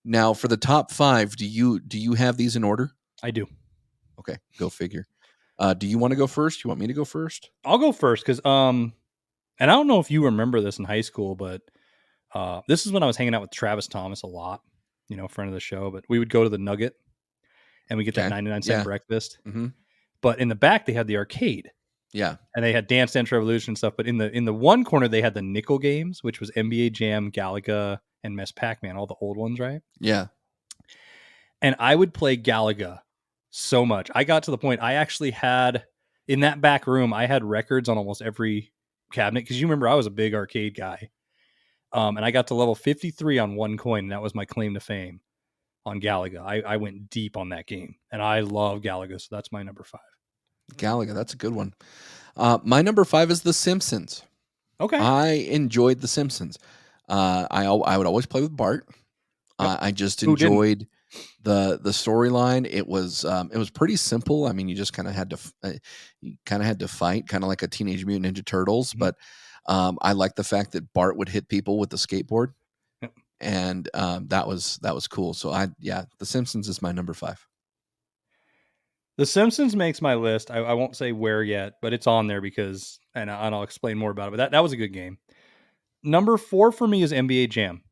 Now for the top 5, do you have these in order? I do. Okay, go figure. Do you want to go first? You want me to go first? I'll go first because and I don't know if you remember this in high school, but this is when I was hanging out with Travis Thomas a lot, friend of the show. But we would go to the Nugget, and we get that 99-cent breakfast. Mm-hmm. But in the back, they had the arcade. Yeah, and they had Dance Dance Revolution and stuff. But in the one corner, they had the nickel games, which was NBA Jam, Galaga, and Miss Pac-Man, all the old ones, right? Yeah. And I would play Galaga so much. I got to the point I actually had, in that back room, I had records on almost every cabinet, because you remember I was a big arcade guy. And I got to level 53 on one coin, and that was my claim to fame on Galaga. I went deep on that game, and I love Galaga, so that's my number 5. Galaga, that's a good one. My number 5 is The Simpsons. Okay. I enjoyed The Simpsons. I would always play with Bart. Yep. I just enjoyed the storyline. It was pretty simple. I mean, you just kind of had to fight, kind of like a Teenage Mutant Ninja Turtles. Mm-hmm. But I like the fact that Bart would hit people with the skateboard, and that was cool. So The Simpsons is my number 5. The Simpsons makes my list. I won't say where yet, but it's on there because, and I'll explain more about it. But that was a good game. Number 4 for me is NBA Jam.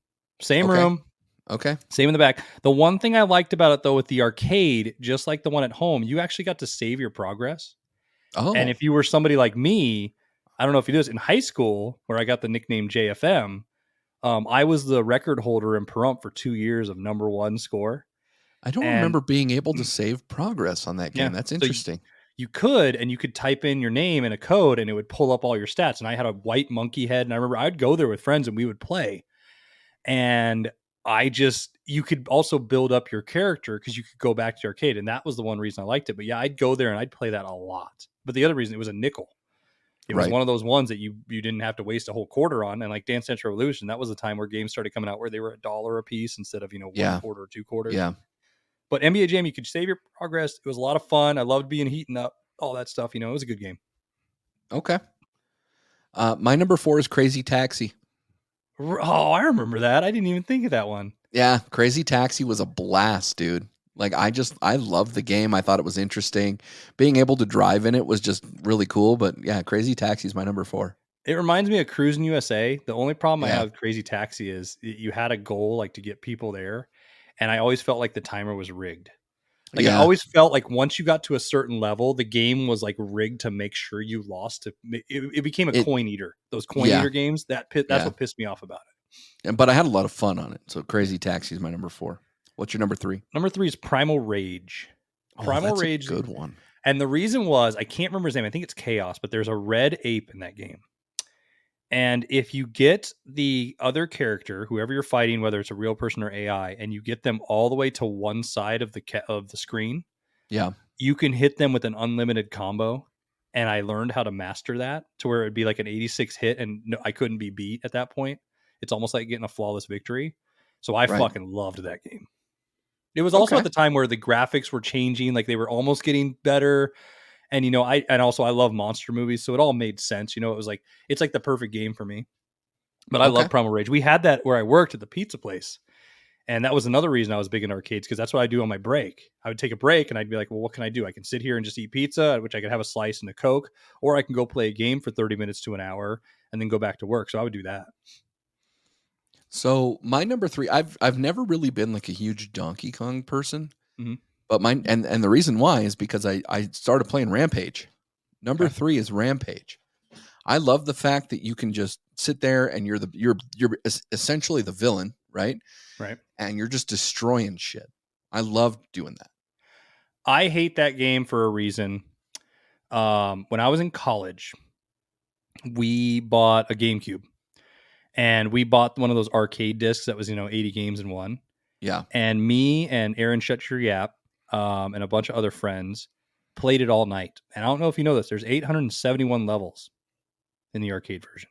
Same room. Okay. Same in the back. The one thing I liked about it, though, with the arcade, just like the one at home, you actually got to save your progress. Oh. And if you were somebody like me, I don't know if you do this, in high school, where I got the nickname JFM, I was the record holder in Pahrump for 2 years of number 1 score. I don't remember being able to save progress on that game. That's interesting. So you could type in your name and a code and it would pull up all your stats. And I had a white monkey head. And I remember I'd go there with friends and we would play. And you could also build up your character because you could go back to the arcade. And that was the one reason I liked it. But yeah, I'd go there and I'd play that a lot. But the other reason, it was a nickel. It was one of those ones that you didn't have to waste a whole quarter on. And like Dance Central Revolution, that was the time where games started coming out where they were $1 a piece instead of, 1 quarter or 2 quarters. Yeah. But NBA Jam, you could save your progress. It was a lot of fun. I loved being heating up, all that stuff. It was a good game. Okay. My number 4 is Crazy Taxi. Oh, I remember that. I didn't even think of that one. Yeah, Crazy Taxi was a blast, dude. Like, I loved the game. I thought it was interesting. Being able to drive in it was just really cool. But yeah, Crazy Taxi is my number 4. It reminds me of Cruising USA. The only problem I have with Crazy Taxi is you had a goal, like, to get people there. And I always felt like the timer was rigged. Like, I always felt like once you got to a certain level, the game was like rigged to make sure you lost. It became a coin eater. Those coin eater games, that's what pissed me off about it. But I had a lot of fun on it. So Crazy Taxi is my number 4. What's your number 3? Number 3 is Primal Rage. Primal Rage, a good one. And the reason was, I can't remember his name. I think it's Chaos, but there's a red ape in that game. And if you get the other character, whoever you're fighting, whether it's a real person or AI, and you get them all the way to one side of the screen, you can hit them with an unlimited combo. And I learned how to master that to where it'd be like an 86 hit, and I couldn't be beat at that point. It's almost like getting a flawless victory. So I fucking loved that game. It was also at the time where the graphics were changing, like they were almost getting better. And, I love monster movies. So it all made sense. It was like, it's like the perfect game for me. But I love Primal Rage. We had that where I worked at the pizza place. And that was another reason I was big in arcades, because that's what I do on my break. I would take a break and I'd be like, well, what can I do? I can sit here and just eat pizza, which I could have a slice and a Coke, or I can go play a game for 30 minutes to an hour and then go back to work. So I would do that. So my number 3, I've never really been like a huge Donkey Kong person, but and the reason why is because I started playing Rampage. Number 3 is Rampage. I love the fact that you can just sit there and you're essentially the villain, right? Right. And you're just destroying shit. I love doing that. I hate that game for a reason. When I was in college, we bought a GameCube. And we bought one of those arcade discs that was, 80 games in one. Yeah. And me and Aaron Shut Your Yap and a bunch of other friends played it all night. And I don't know if you know this, there's 871 levels in the arcade version.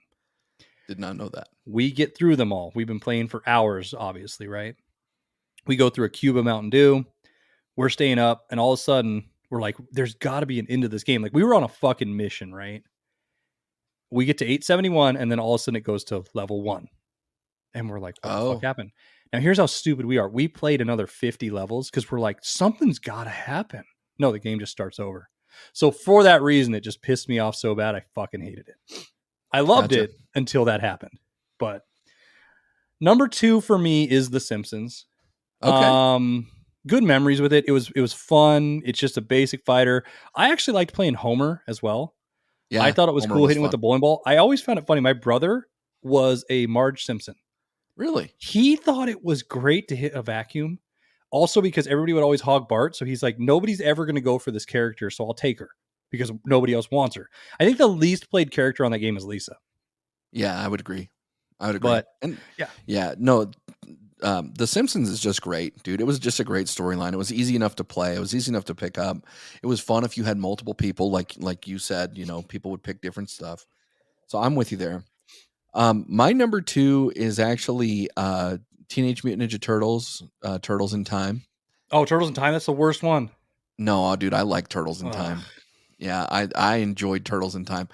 Did not know that. We get through them all. We've been playing for hours, obviously, right? We go through a cube of Mountain Dew. We're staying up. And all of a sudden, we're like, there's got to be an end to this game. Like, we were on a fucking mission, right? We get to 871, and then all of a sudden it goes to level 1. And we're like, what the fuck happened? Now, here's how stupid we are. We played another 50 levels because we're like, something's got to happen. No, the game just starts over. So for that reason, it just pissed me off so bad, I fucking hated it. I loved it until that happened. But number 2 for me is The Simpsons. Okay. Good memories with it. It was fun. It's just a basic fighter. I actually liked playing Homer as well. Yeah, I thought it was cool hitting with the bowling ball. I always found it funny. My brother was a Marge Simpson. Really? He thought it was great to hit a vacuum. Also because everybody would always hog Bart. So he's like, nobody's ever going to go for this character. So I'll take her because nobody else wants her. I think the least played character on that game is Lisa. Yeah, I would agree. But, and no, The Simpsons is just great, dude. It was just a great storyline. It was easy enough to play. It was easy enough to pick up. It was fun if you had multiple people, like you said, people would pick different stuff. So I'm with you there. My number 2 is actually Teenage Mutant Ninja Turtles, Turtles in Time. Oh, Turtles in Time? That's the worst one. No, dude, I like Turtles in Time. Yeah, I enjoyed Turtles in Time.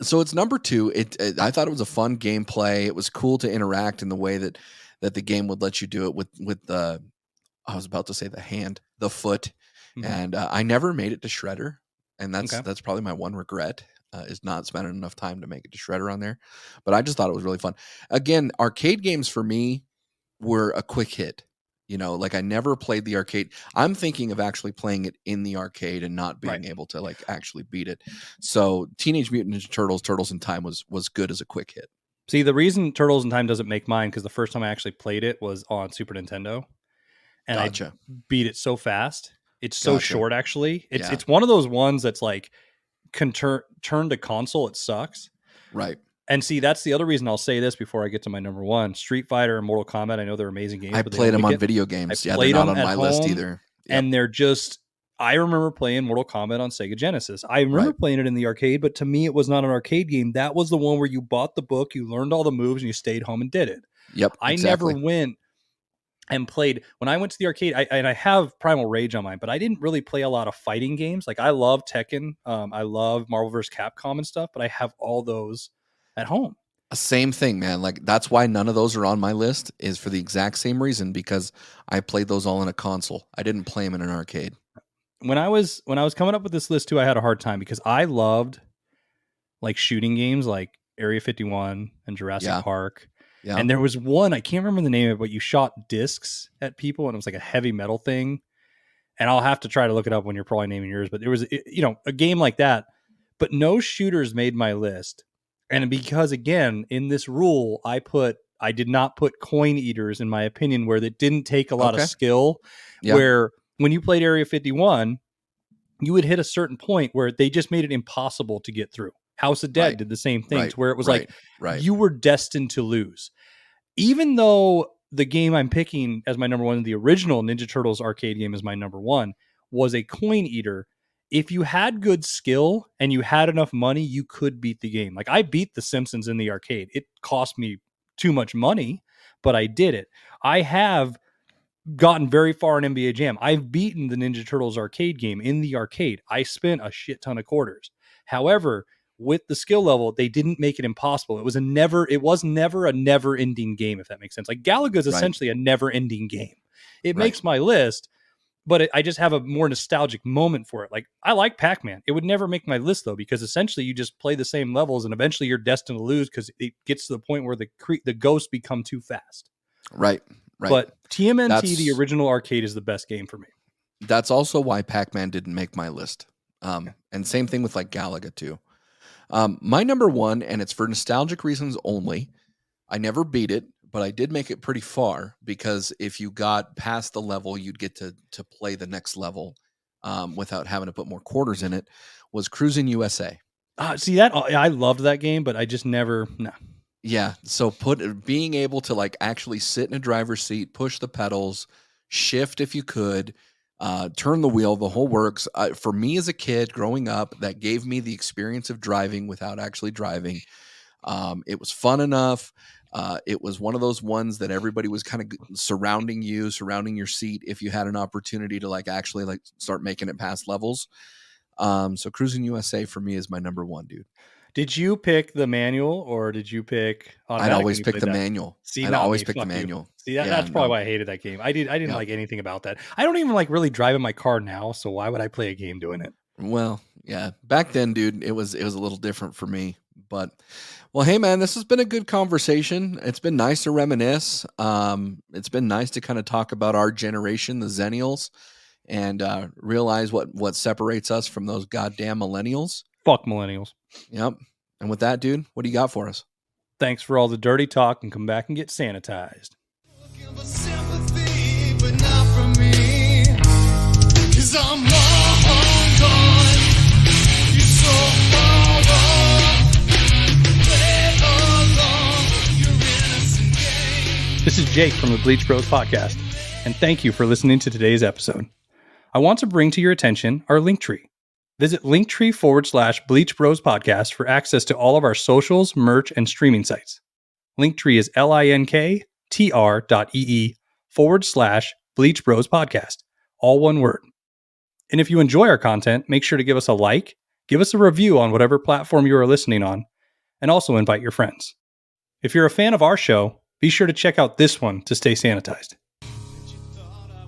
So it's number 2. I thought it was a fun gameplay. It was cool to interact in the way that the game would let you do it with the, I was about to say the foot, And I never made it to Shredder, and that's probably my one regret, is not spending enough time to make it to Shredder on there. But I just thought it was really fun. Again, arcade games for me were a quick hit. Like I never played the arcade. I'm thinking of actually playing it in the arcade and not being able to like actually beat it. So Teenage Mutant Ninja Turtles, Turtles in Time was good as a quick hit. See, the reason Turtles in Time doesn't make mine, because the first time I actually played it was on Super Nintendo, and I beat it so fast. It's so short, actually. It's one of those ones that's like can turn to console. It sucks. Right. And see, that's the other reason I'll say this before I get to my number one. Street Fighter and Mortal Kombat, I know they're amazing games. I played them on video games. Yeah, they're not on my list either. Yep. And they're just, I remember playing Mortal Kombat on Sega Genesis. I remember playing it in the arcade, but to me, it was not an arcade game. That was the one where you bought the book, you learned all the moves, and you stayed home and did it. Yep. I never went and played. When I went to the arcade, I have Primal Rage on mine, but I didn't really play a lot of fighting games. Like I love Tekken. I love Marvel vs. Capcom and stuff, but I have all those at home. Same thing, man. Like that's why none of those are on my list, is for the exact same reason, because I played those all in a console. I didn't play them in an arcade. When I was coming up with this list too, I had a hard time because I loved like shooting games like Area 51 and Jurassic Park. Yeah. And there was one, I can't remember the name of it, but you shot discs at people and it was like a heavy metal thing. And I'll have to try to look it up when you're probably naming yours, but there was, a game like that, but no shooters made my list. And because again, in this rule, I did not put coin eaters, in my opinion, where it didn't take a lot of skill, where when you played Area 51, you would hit a certain point where they just made it impossible to get through. House of Dead did the same things, where it was you were destined to lose. Even though the game I'm picking as my number one, the original Ninja Turtles arcade game is my number one, was a coin eater. If you had good skill and you had enough money, you could beat the game. Like I beat The Simpsons in the arcade. It cost me too much money, but I did it. I have gotten very far in NBA Jam. I've beaten the Ninja Turtles arcade game in the arcade. I spent a shit ton of quarters. However, with the skill level, they didn't make it impossible. It was never a never-ending game, if that makes sense. Like Galaga is essentially a never-ending game. It makes my list, but I just have a more nostalgic moment for it. Like I like Pac-Man. It would never make my list though, because essentially you just play the same levels and eventually you're destined to lose because it gets to the point where the ghosts become too fast. Right. But TMNT, the original arcade, is the best game for me. That's also why Pac-Man didn't make my list. And same thing with like Galaga too. My number one, and it's for nostalgic reasons only, I never beat it, but I did make it pretty far, because if you got past the level, you'd get to play the next level without having to put more quarters in it, was Cruising USA. See that? I loved that game, but I just never, no. Yeah, so being able to like actually sit in a driver's seat, push the pedals, shift if you could, turn the wheel, the whole works. For me as a kid growing up, that gave me the experience of driving without actually driving. It was fun enough. It was one of those ones that everybody was kind of surrounding your seat if you had an opportunity to like actually like start making it past levels. So Cruising USA for me is my number one, dude. Did you pick the manual or did you pick? I'd always pick the manual. I'd always pick the manual. See, that's probably why I hated that game. I didn't like anything about that. I don't even like really driving my car now. So why would I play a game doing it? Well, yeah, back then, dude, it was a little different for me. But well, hey man, this has been a good conversation. It's been nice to reminisce. It's been nice to kind of talk about our generation, the Xennials, and realize what separates us from those goddamn millennials. Fuck millennials. Yep. And with that, dude, what do you got for us? Thanks for all the dirty talk, and come back and get sanitized. Sympathy, but not from me, 'cause I'm long gone. You're so far off. Play along your innocent game. This is Jake from the Bleach Bros podcast, and thank you for listening to today's episode. I want to bring to your attention our Linktree. Visit Linktree/Bleach Bros podcast for access to all of our socials, merch, and streaming sites. Linktree is linktr.ee/Bleach Bros podcast. All one word. And if you enjoy our content, make sure to give us a like, give us a review on whatever platform you are listening on, and also invite your friends. If you're a fan of our show, be sure to check out this one to stay sanitized.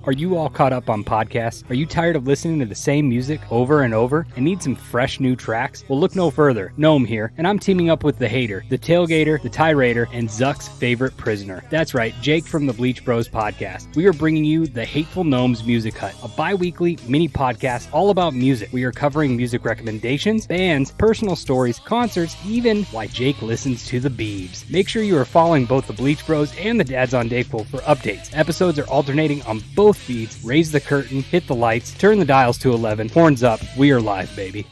Are you all caught up on podcasts? Are you tired of listening to the same music over and over and need some fresh new tracks? Well, look no further. Gnome here, and I'm teaming up with the Hater, the Tailgater, the Tyrader, and Zuck's favorite prisoner. That's right, Jake from the Bleach Bros podcast. We are bringing you the Hateful Gnomes Music Hut, a bi-weekly mini podcast all about music. We are covering music recommendations, bands, personal stories, concerts, even why Jake listens to the Beebs. Make sure you are following both the Bleach Bros and the Dads on Dayquil for updates. Episodes are alternating on both feeds. Raise the curtain, hit the lights, turn the dials to 11, horns up, we are live, baby.